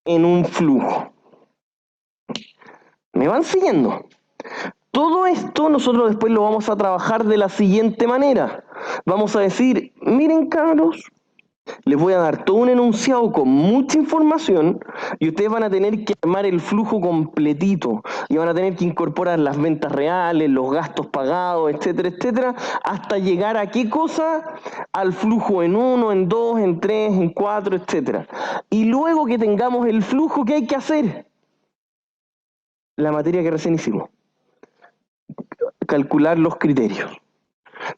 en un flujo. ¿Me van siguiendo? Todo esto nosotros después lo vamos a trabajar de la siguiente manera. Vamos a decir, miren cabros, les voy a dar todo un enunciado con mucha información y ustedes van a tener que armar el flujo completito y van a tener que incorporar las ventas reales, los gastos pagados, etcétera, etcétera, hasta llegar a qué cosa, al flujo en 1, en 2, en 3, en 4, etcétera. Y luego que tengamos el flujo, ¿qué hay que hacer? La materia que recién hicimos. Calcular los criterios.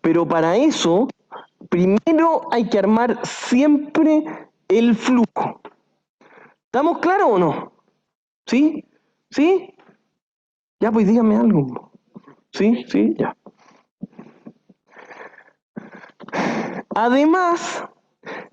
Pero para eso, primero hay que armar siempre el flujo. ¿Estamos claros o no? ¿Sí? ¿Sí? Ya, pues díganme algo. ¿Sí? ¿Sí? Ya. Además,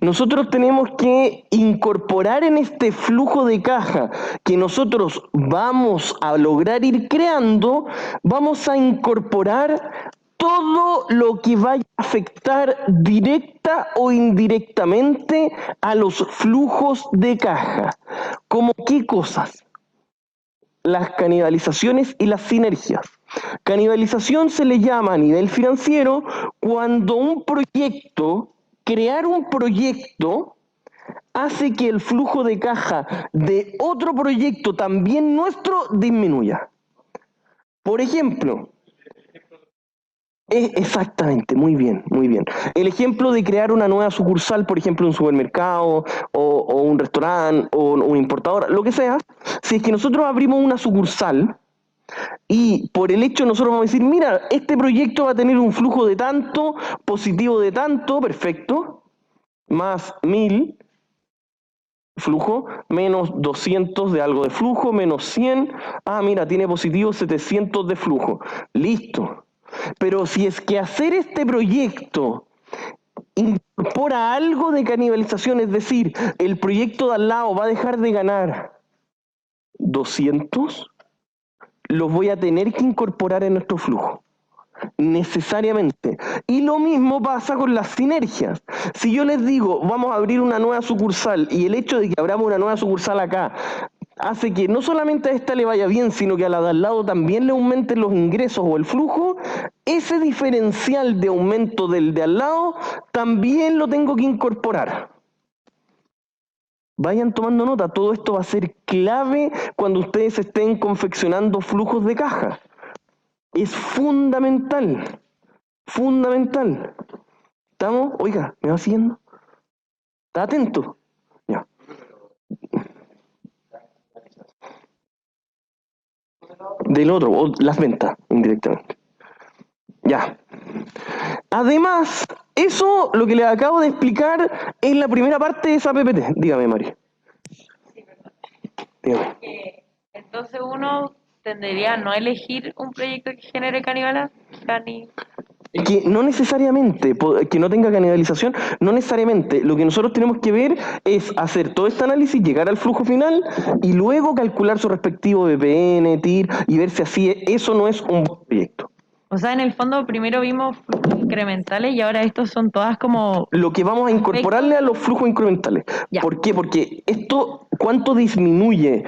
nosotros tenemos que incorporar en este flujo de caja que nosotros vamos a lograr ir creando, vamos a incorporar todo lo que vaya a afectar directa o indirectamente a los flujos de caja. ¿Cómo qué cosas? Las canibalizaciones y las sinergias. Canibalización se le llama a nivel financiero cuando un proyecto, crear un proyecto, hace que el flujo de caja de otro proyecto también nuestro disminuya. Por ejemplo, exactamente, muy bien, muy bien. El ejemplo de crear una nueva sucursal, por ejemplo, un supermercado o un restaurante o un importador, lo que sea, si es que nosotros abrimos una sucursal y por el hecho nosotros vamos a decir, mira, este proyecto va a tener un flujo de tanto, positivo de tanto, perfecto, más 1000 flujo, menos 200 de algo de flujo, menos 100, mira, tiene positivo 700 de flujo, listo. Pero si es que hacer este proyecto incorpora algo de canibalización, es decir, el proyecto de al lado va a dejar de ganar 200, los voy a tener que incorporar en nuestro flujo, necesariamente. Y lo mismo pasa con las sinergias. Si yo les digo, vamos a abrir una nueva sucursal, y el hecho de que abramos una nueva sucursal acá hace que no solamente a esta le vaya bien, sino que a la de al lado también le aumenten los ingresos o el flujo, ese diferencial de aumento del de al lado también lo tengo que incorporar. Vayan tomando nota, todo esto va a ser clave cuando ustedes estén confeccionando flujos de caja. Es fundamental, fundamental. ¿Estamos? Oiga, ¿me va siguiendo? ¿Está atento? Ya. Del otro, o las ventas, indirectamente. Ya. Además, eso, lo que les acabo de explicar, es la primera parte de esa PPT. Dígame, Mari. Dígame. Entonces uno tendería a no elegir un proyecto que genere Que no necesariamente, que no tenga canibalización, no necesariamente. Lo que nosotros tenemos que ver es hacer todo este análisis, llegar al flujo final y luego calcular su respectivo BPN, TIR y ver si así eso no es un buen proyecto. O sea, en el fondo primero vimos flujos incrementales y ahora estos son todas como... Lo que vamos a incorporarle a los flujos incrementales. Ya. ¿Por qué? Porque esto, ¿cuánto disminuye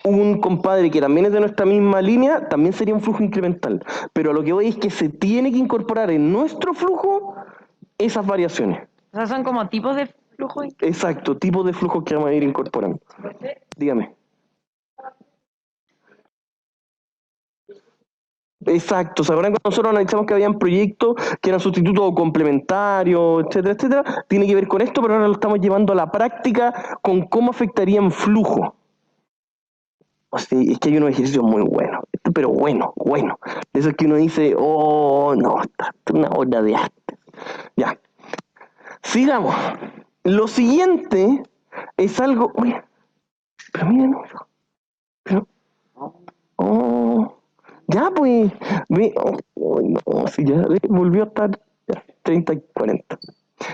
un compadre que también es de nuestra misma línea, también sería un flujo incremental. Pero a lo que voy es que se tiene que incorporar en nuestro flujo esas variaciones. O sea, son como tipos de flujo. Exacto, tipos de flujos que vamos a ir incorporando. Dígame. Exacto, ¿se acuerdan cuando nosotros analizamos que habían proyectos que eran sustitutos o complementarios, etcétera, etcétera? Tiene que ver con esto, pero ahora lo estamos llevando a la práctica con cómo afectaría en flujo. O sea, es que hay unos ejercicios muy buenos, pero bueno. De esos que uno dice, oh, no, esta es una obra de arte. Ya. Sigamos. Lo siguiente es algo. Uy, pero miren, no, pero. Oh, ya pues. No, si ya volvió a estar ya, 30 y 40.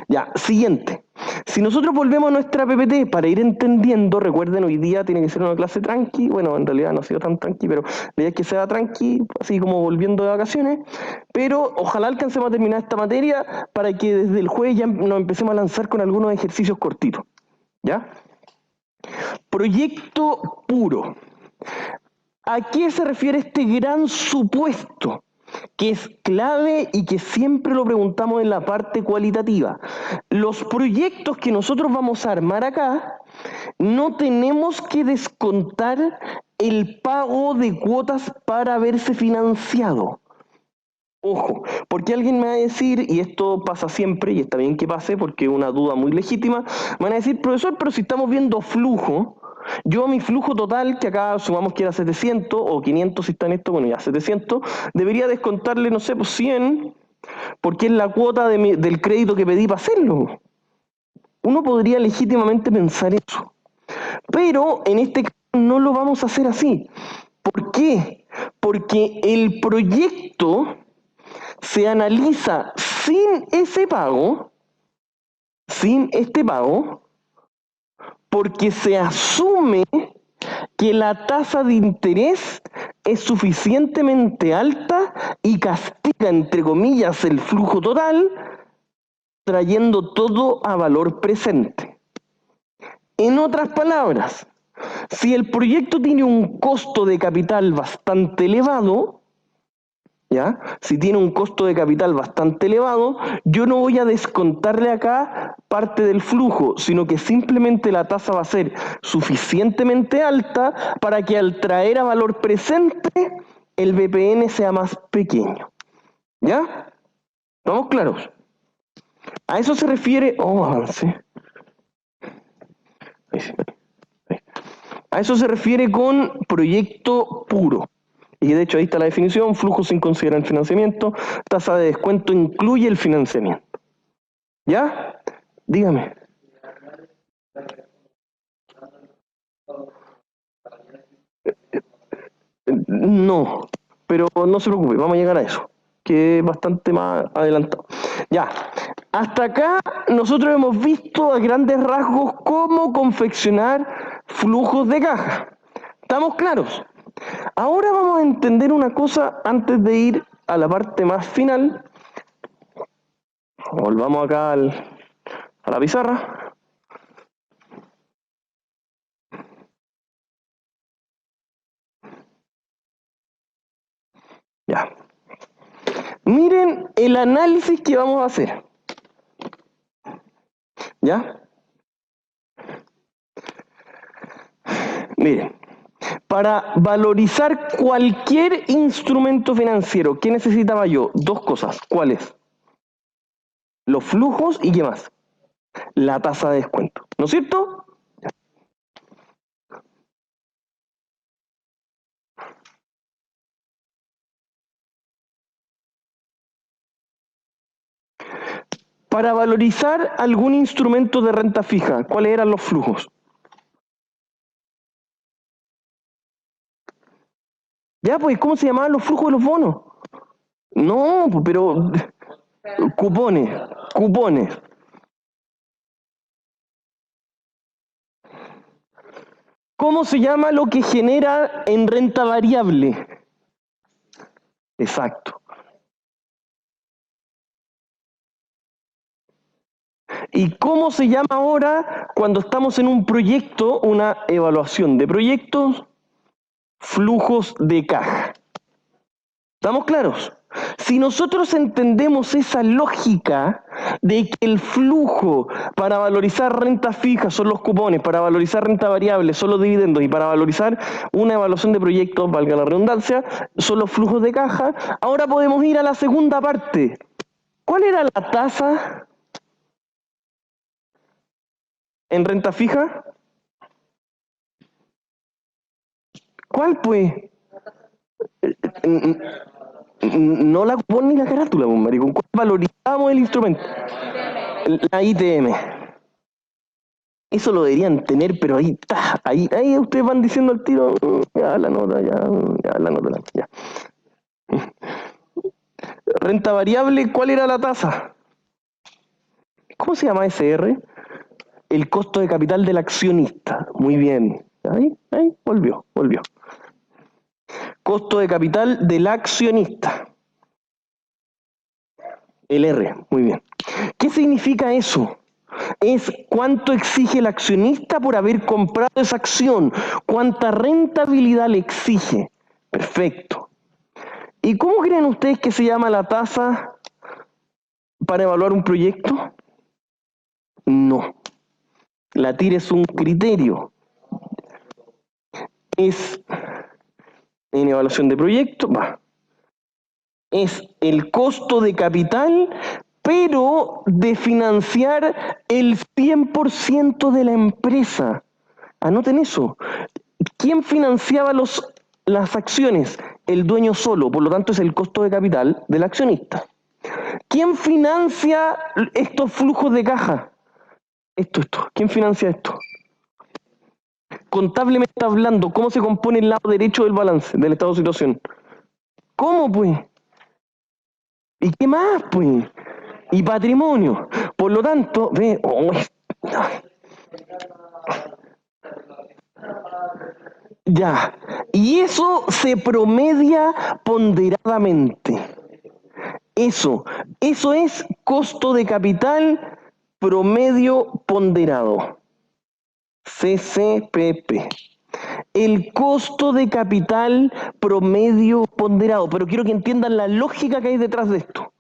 Ya, siguiente. Si nosotros volvemos a nuestra PPT para ir entendiendo, recuerden, hoy día tiene que ser una clase tranqui, bueno, en realidad no ha sido tan tranqui, pero la idea es que sea tranqui, así como volviendo de vacaciones, pero ojalá alcancemos a terminar esta materia para que desde el jueves ya nos empecemos a lanzar con algunos ejercicios cortitos, ¿ya? Proyecto puro. ¿A qué se refiere este gran supuesto? Que es clave y que siempre lo preguntamos en la parte cualitativa. Los proyectos que nosotros vamos a armar acá, no tenemos que descontar el pago de cuotas para verse financiado. Ojo, porque alguien me va a decir, y esto pasa siempre, y está bien que pase porque es una duda muy legítima, me van a decir, profesor, pero si estamos viendo flujo, yo mi flujo total, que acá sumamos que era 700 o 500 si está en esto, bueno ya 700, debería descontarle, no sé, pues 100, porque es la cuota del crédito que pedí para hacerlo. Uno podría legítimamente pensar eso, pero en este caso no lo vamos a hacer así. ¿Por qué? Porque el proyecto se analiza sin ese pago, sin este pago, porque se asume que la tasa de interés es suficientemente alta y castiga, entre comillas, el flujo total, trayendo todo a valor presente. En otras palabras, si el proyecto tiene un costo de capital bastante elevado, ¿ya? Si tiene un costo de capital bastante elevado, yo no voy a descontarle acá parte del flujo, sino que simplemente la tasa va a ser suficientemente alta para que al traer a valor presente el BPN sea más pequeño. ¿Ya? ¿Estamos claros? A eso se refiere... Oh, avancé. A eso se refiere con proyecto puro. Y de hecho ahí está la definición, flujo sin considerar el financiamiento, tasa de descuento incluye el financiamiento. ¿Ya? Dígame. No, pero no se preocupe, vamos a llegar a eso, que es bastante más adelantado. Ya, hasta acá nosotros hemos visto a grandes rasgos cómo confeccionar flujos de caja. ¿Estamos claros? Ahora vamos a entender una cosa antes de ir a la parte más final. Volvamos acá a la pizarra. Ya. Miren el análisis que vamos a hacer. ¿Ya? Miren. Para valorizar cualquier instrumento financiero, ¿qué necesitaba yo? Dos cosas. ¿Cuáles? Los flujos y ¿qué más? La tasa de descuento. ¿No es cierto? Para valorizar algún instrumento de renta fija, ¿cuáles eran los flujos? Ya, pues, ¿cómo se llamaban los flujos de los bonos? No, pero cupones. ¿Cómo se llama lo que genera en renta variable? Exacto. ¿Y cómo se llama ahora cuando estamos en un proyecto, una evaluación de proyectos? flujos de caja. ¿Estamos claros? Si nosotros entendemos esa lógica de que el flujo para valorizar renta fija son los cupones, para valorizar renta variable son los dividendos y para valorizar una evaluación de proyectos, valga la redundancia, son los flujos de caja, ahora podemos ir a la segunda parte. ¿Cuál era la tasa en renta fija? ¿Cuál pues? No la cupón ni la carátula, pues, maricón. ¿Cuál valorizamos el instrumento? La ITM. Eso lo deberían tener, pero ahí está. Ahí ustedes van diciendo al tiro, ya la nota, ya la nota, ya. Renta variable, ¿cuál era la tasa? ¿Cómo se llama SR? El costo de capital del accionista. Muy bien. Ahí, volvió. Costo de capital del accionista. El R, muy bien. ¿Qué significa eso? Es cuánto exige el accionista por haber comprado esa acción, cuánta rentabilidad le exige. Perfecto. ¿Y cómo creen ustedes que se llama la tasa para evaluar un proyecto? No. La TIR es un criterio. Es en evaluación de proyecto, es el costo de capital, pero de financiar el 100% de la empresa. Anoten eso. ¿Quién financiaba las acciones? El dueño solo, por lo tanto es el costo de capital del accionista. ¿Quién financia estos flujos de caja? Esto. ¿Quién financia esto? Contablemente hablando, ¿cómo se compone el lado derecho del balance, del estado de situación? ¿Cómo, pues? ¿Y qué más, pues? Y patrimonio. Por lo tanto, ya. Y eso se promedia ponderadamente. Eso es costo de capital promedio ponderado. CCPP. El costo de capital promedio ponderado. Pero quiero que entiendan la lógica que hay detrás de esto.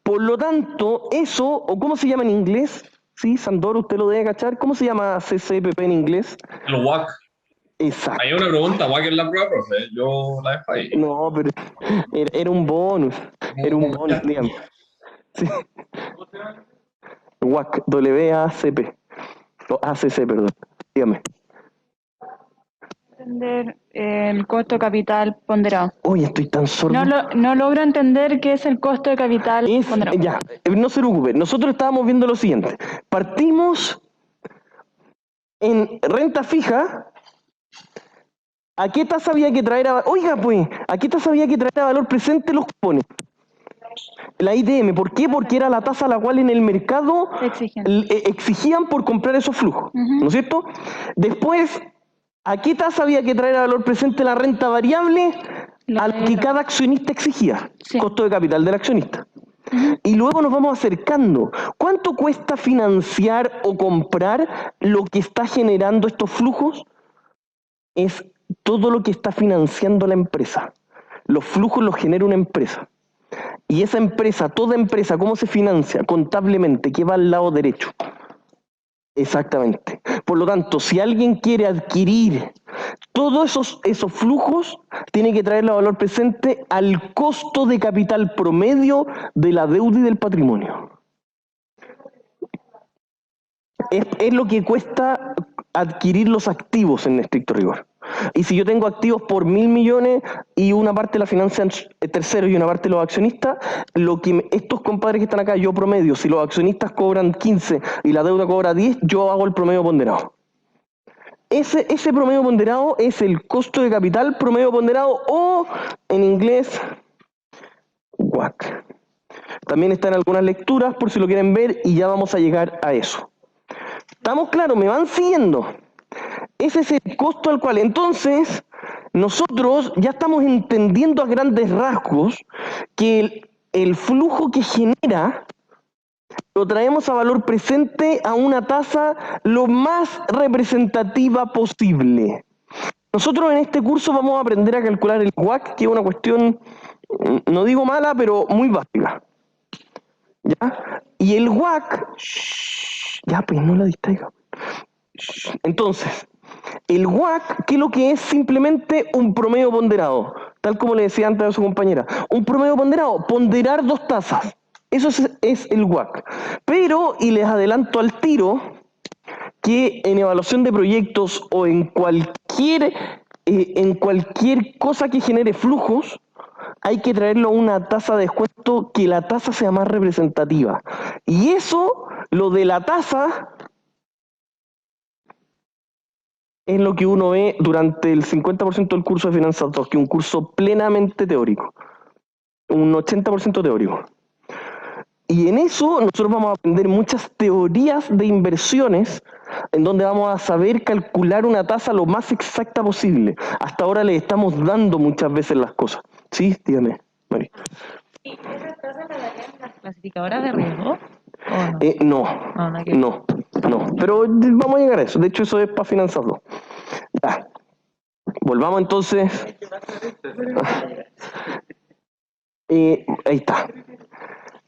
Por lo tanto, eso, o ¿cómo se llama en inglés? Sí, Sandor, usted lo debe cachar. ¿Cómo se llama CCPP en inglés? El WAC. Exacto. Hay una pregunta, WAC en la prueba, profe. Yo la dejo ahí. No, pero era un bonus. Era un bonus, dígame. Sí. WAC, WACP. O ACC, perdón. Dígame. Entender el costo de capital ponderado. Oye, estoy tan sordo. No logro entender qué es el costo de capital ponderado. Ya, no se preocupe. Nosotros estábamos viendo lo siguiente. Partimos en renta fija. ¿A qué tasa había que traer ¿a qué tasa había que traer a valor presente los cupones? La ITM, ¿por qué? Porque era la tasa a la cual en el mercado exigían por comprar esos flujos, ¿no es cierto? Después, ¿a qué tasa había que traer a valor presente la renta variable? Al que cada accionista exigía, costo de capital del accionista. Y luego nos vamos acercando. ¿Cuánto cuesta financiar o comprar lo que está generando estos flujos? Es todo lo que está financiando la empresa. Los flujos los genera una empresa. Y esa empresa, toda empresa, ¿cómo se financia? Contablemente, ¿qué va al lado derecho? Exactamente. Por lo tanto, si alguien quiere adquirir todos esos flujos, tiene que traerlo a valor presente al costo de capital promedio de la deuda y del patrimonio. Es lo que cuesta adquirir los activos en estricto rigor. Y si yo tengo activos por 1.000 millones y una parte la financian terceros y una parte los accionistas, lo que estos compadres que están acá, yo promedio, si los accionistas cobran 15 y la deuda cobra 10, yo hago el promedio ponderado. Ese promedio ponderado es el costo de capital promedio ponderado o, en inglés, WACC. También está en algunas lecturas por si lo quieren ver y ya vamos a llegar a eso. ¿Estamos claros? ¿Me van siguiendo? Ese es el costo al cual. Entonces, nosotros ya estamos entendiendo a grandes rasgos que el flujo que genera lo traemos a valor presente a una tasa lo más representativa posible. Nosotros en este curso vamos a aprender a calcular el WACC, que es una cuestión, no digo mala, pero muy básica. ¿Ya? Y el WACC, ya pues no la distraiga. Entonces, el WACC, ¿qué es lo que es? Simplemente un promedio ponderado, tal como le decía antes a su compañera. Un promedio ponderado, ponderar dos tasas. Eso es el WACC. Pero, y les adelanto al tiro, que en evaluación de proyectos o en cualquier cosa que genere flujos, hay que traerlo a una tasa de descuento que la tasa sea más representativa. Y eso, lo de la tasa, es lo que uno ve durante el 50% del curso de Finanzas 2, que es un curso plenamente teórico, un 80% teórico. Y en eso nosotros vamos a aprender muchas teorías de inversiones en donde vamos a saber calcular una tasa lo más exacta posible. Hasta ahora le estamos dando muchas veces las cosas. Sí, dígame, Mari. ¿Y esas tasas las darían las clasificadoras de riesgo? No. Pero vamos a llegar a eso. De hecho, eso es para Finanzas 2. Ya. Volvamos entonces. Ahí está.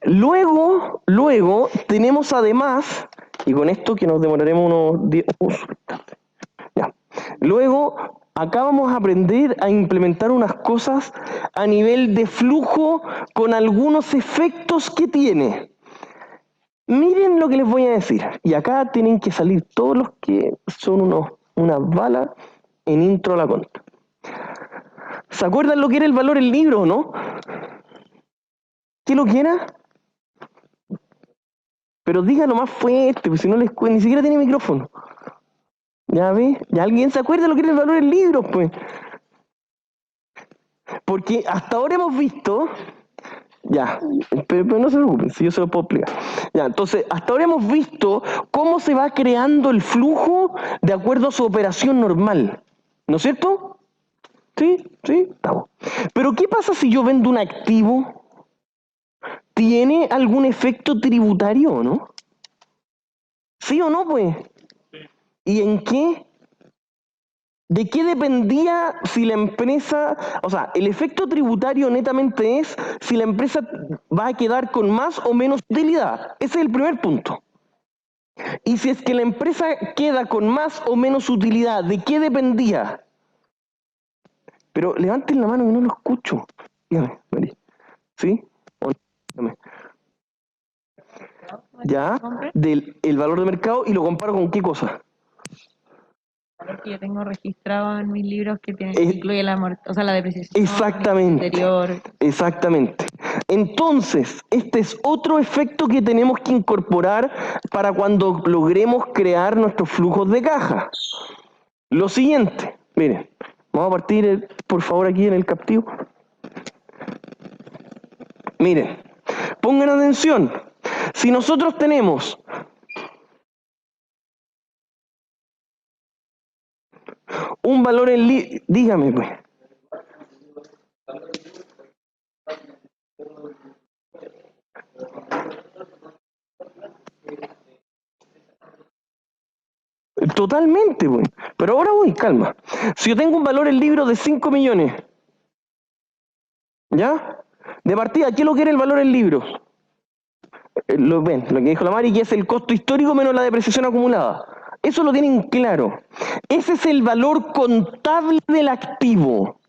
Luego tenemos además, y con esto que nos demoraremos unos 10... ya. Luego, acá vamos a aprender a implementar unas cosas a nivel de flujo con algunos efectos que tiene. Miren lo que les voy a decir. Y acá tienen que salir todos los que son unas balas en intro a la conta. ¿Se acuerdan lo que era el valor del libro o no? ¿Qué lo que era? Pero dígalo más fuerte, pues si no les cuento, ni siquiera tiene micrófono. ¿Ya ve? ¿Ya alguien se acuerda lo que era el valor del libro, pues? Porque hasta ahora hemos visto... Ya, pero no se preocupen, si yo se lo puedo explicar. Ya, entonces, hasta ahora hemos visto cómo se va creando el flujo de acuerdo a su operación normal. ¿No es cierto? Sí, estamos. Pero ¿qué pasa si yo vendo un activo? ¿Tiene algún efecto tributario o no? ¿Sí o no, pues? ¿Y en qué? ¿De qué dependía si la empresa... O sea, el efecto tributario netamente es si la empresa va a quedar con más o menos utilidad. Ese es el primer punto. Y si es que la empresa queda con más o menos utilidad, ¿de qué dependía? Pero levanten la mano que no lo escucho. Dígame, María. ¿Sí? ¿O no? Dígame. Ya, el valor de mercado, y lo comparo con qué cosa. Que yo tengo registrado en mis libros que incluye la depreciación. Exactamente. Anterior. Exactamente. Entonces, este es otro efecto que tenemos que incorporar para cuando logremos crear nuestros flujos de caja. Lo siguiente, miren, vamos a partir, por favor, aquí en el captivo. Miren, pongan atención. Si nosotros tenemos un valor en dígame pues. Totalmente, pues. Pero ahora voy, calma. Si yo tengo un valor en libro de 5 millones, ¿ya? De partida, ¿qué es lo que era el valor en libros? Lo que dijo la Mari, que es el costo histórico menos la depreciación acumulada. Eso lo tienen claro. Ese es el valor contable del activo.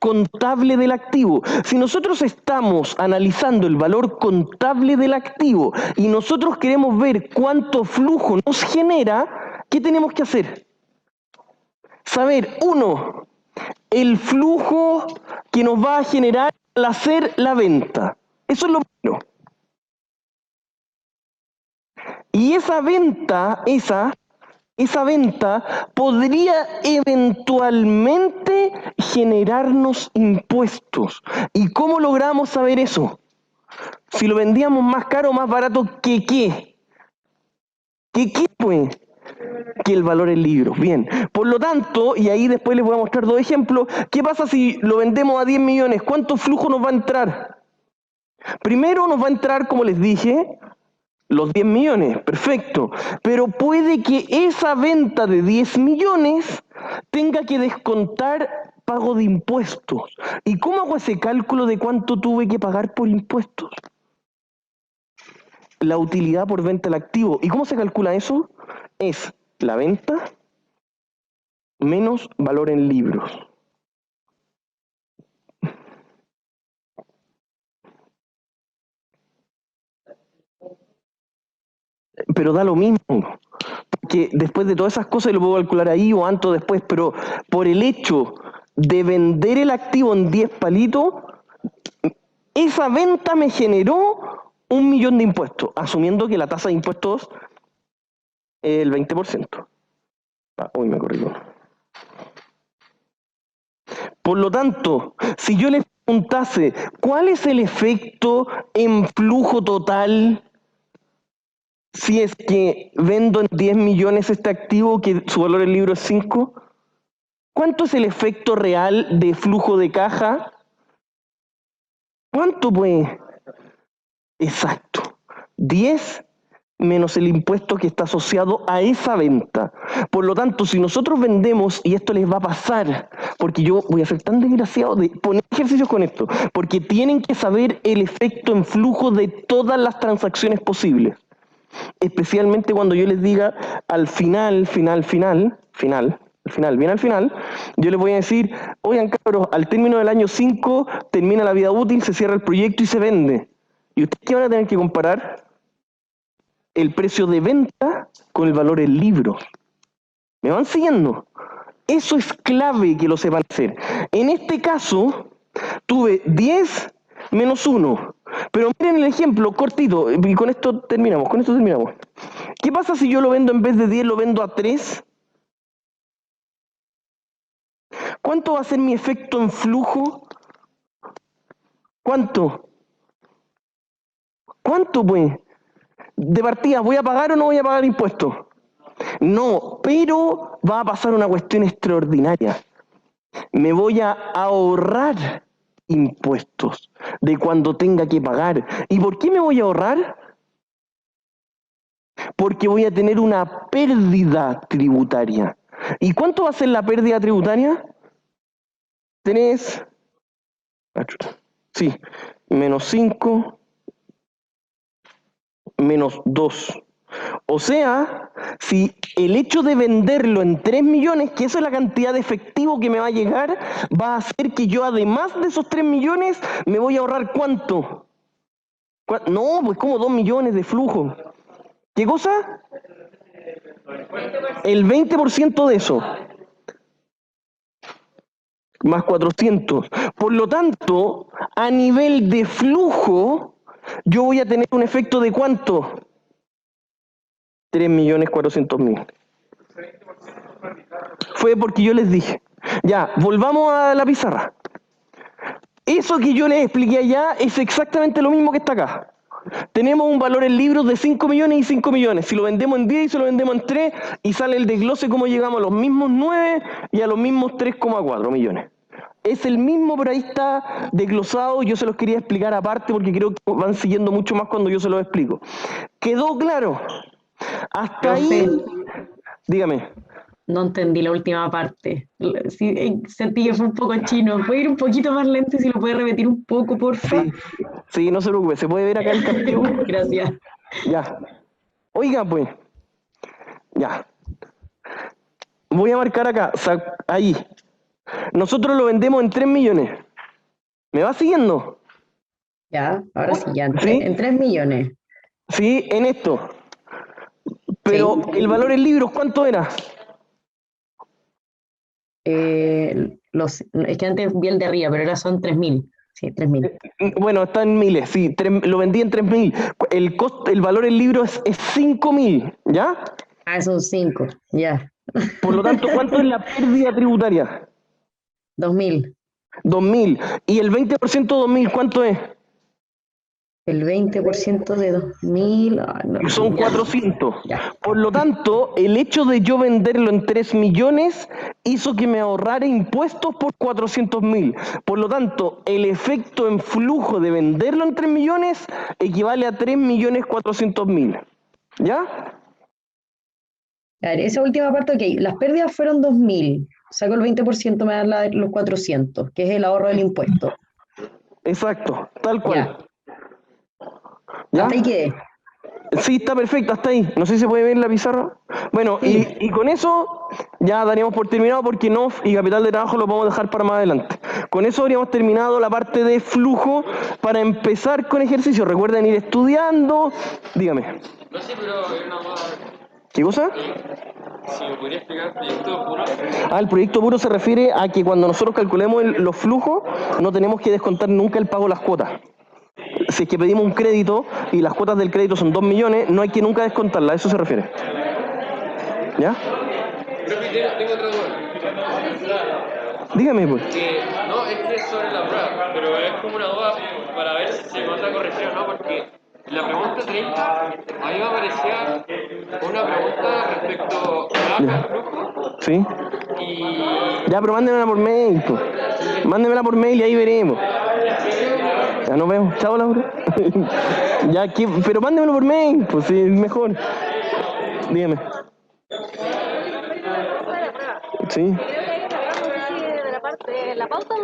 Contable del activo. Si nosotros estamos analizando el valor contable del activo y nosotros queremos ver cuánto flujo nos genera, ¿qué tenemos que hacer? Saber, uno, el flujo que nos va a generar al hacer la venta. Eso es lo primero. Y esa venta podría eventualmente generarnos impuestos. ¿Y cómo logramos saber eso? Si lo vendíamos más caro o más barato, ¿que qué? ¿Que qué, pues? Que el valor del libro. Bien. Por lo tanto, y ahí después les voy a mostrar dos ejemplos, ¿qué pasa si lo vendemos a 10 millones? ¿Cuánto flujo nos va a entrar? Primero nos va a entrar, como les dije, los 10 millones, perfecto. Pero puede que esa venta de 10 millones tenga que descontar pago de impuestos. ¿Y cómo hago ese cálculo de cuánto tuve que pagar por impuestos? La utilidad por venta del activo. ¿Y cómo se calcula eso? Es la venta menos valor en libros. Pero da lo mismo, porque después de todas esas cosas lo puedo calcular ahí o antes o después, pero por el hecho de vender el activo en 10 palitos, esa venta me generó 1.000.000 de impuestos, asumiendo que la tasa de impuestos es el 20%. Uy, me corrijo. Por lo tanto, si yo les preguntase, ¿cuál es el efecto en flujo total si es que vendo en 10 millones este activo que su valor en libro es 5? ¿Cuánto es el efecto real de flujo de caja? ¿Cuánto pues? Exacto. 10 menos el impuesto que está asociado a esa venta. Por lo tanto, si nosotros vendemos, y esto les va a pasar, porque yo voy a ser tan desgraciado de poner ejercicios con esto, porque tienen que saber el efecto en flujo de todas las transacciones posibles. Especialmente cuando yo les diga al final, bien al final, yo les voy a decir, oigan cabros, al término del año 5 termina la vida útil, se cierra el proyecto y se vende. ¿Y ustedes qué van a tener que comparar? El precio de venta con el valor del libro. ¿Me van siguiendo? Eso es clave que lo sepan hacer. En este caso, tuve 10 menos 1. Pero miren el ejemplo, cortito, y con esto terminamos, ¿Qué pasa si yo lo vendo en vez de 10, lo vendo a 3? ¿Cuánto va a ser mi efecto en flujo? ¿Cuánto? ¿Cuánto, pues? De partida, ¿voy a pagar o no voy a pagar impuestos? No, pero va a pasar una cuestión extraordinaria. Me voy a ahorrar impuestos de cuando tenga que pagar. ¿Y por qué me voy a ahorrar? Porque voy a tener una pérdida tributaria. ¿Y cuánto va a ser la pérdida tributaria? Tenés, sí, menos 5, menos 2. O sea, si el hecho de venderlo en 3 millones, que esa es la cantidad de efectivo que me va a llegar, va a hacer que yo además de esos 3 millones, me voy a ahorrar ¿cuánto? No, pues como 2 millones de flujo. ¿Qué cosa? El 20% de eso. Más 400. Por lo tanto, a nivel de flujo, yo voy a tener un efecto de ¿cuánto? 3.400.000. Fue porque yo les dije. Ya, volvamos a la pizarra. Eso que yo les expliqué allá es exactamente lo mismo que está acá. Tenemos un valor en libros de 5 millones y 5 millones. Si lo vendemos en 10 y se lo vendemos en 3, y sale el desglose como llegamos a los mismos 9 y a los mismos 3,4 millones. Es el mismo, pero ahí está desglosado. Yo se los quería explicar aparte porque creo que van siguiendo mucho más cuando yo se los explico. ¿Quedó claro? Hasta ahí, dígame. No entendí la última parte. Sí, sentí que fue un poco chino. ¿Puede ir un poquito más lento y si lo puede repetir un poco, porfa? Sí, no se preocupe. Se puede ver acá el campeón. Gracias. Ya. Oiga, pues. Ya. Voy a marcar acá. Ahí. Nosotros lo vendemos en 3 millones. ¿Me va siguiendo? Ya, ahora sí, ya. ¿Sí? En 3 millones. Sí, en esto. Pero sí. El valor en libros, ¿cuánto era? Es que antes vi el de arriba, pero ahora son 3.000. Sí, 3.000. Bueno, está en miles, sí. Lo vendí en 3.000. El valor en libros es 5.000, ¿ya? Ah, son 5, ya. Por lo tanto, ¿cuánto es la pérdida tributaria? 2.000. 2.000. ¿Y el 20% de 2.000 cuánto es? El 20% de 2.000... no, son 400. Ya. Por lo tanto, el hecho de yo venderlo en 3 millones hizo que me ahorrara impuestos por 400.000. Por lo tanto, el efecto en flujo de venderlo en 3 millones equivale a 3.400.000. ¿Ya? A ver, esa última parte, ok. Las pérdidas fueron 2.000. saco el 20% me dan los 400, que es el ahorro del impuesto. Exacto, tal cual. ¿Ya? ¿Hasta ahí qué? Sí, está perfecto, hasta ahí. No sé si se puede ver en la pizarra. Bueno, y con eso ya daríamos por terminado porque NOF y capital de trabajo lo podemos dejar para más adelante. Con eso habríamos terminado la parte de flujo para empezar con ejercicio. Recuerden ir estudiando. Dígame. No sé, pero ¿Qué cosa? si me podría explicar el proyecto puro. El proyecto puro se refiere a que cuando nosotros calculemos los flujos, no tenemos que descontar nunca el pago de las cuotas. Si es que pedimos un crédito y las cuotas del crédito son 2 millones, no hay que nunca descontarla, a eso se refiere. ¿Ya? Creo que tengo otra duda. Dígame, pues. No, es que es sobre la prueba, pero es como una duda para ver si se manda a corregir o no, porque la pregunta 30 a mí me aparecía una pregunta respecto a el flujo. ¿Sí? Y Ya, pero mándemela por mail, pues. Mándemela por mail y ahí veremos. Ya nos vemos. Chao, Laura. Ya, pero mándemelo por mail, pues sí, es mejor. Dígame. Sí. De la pauta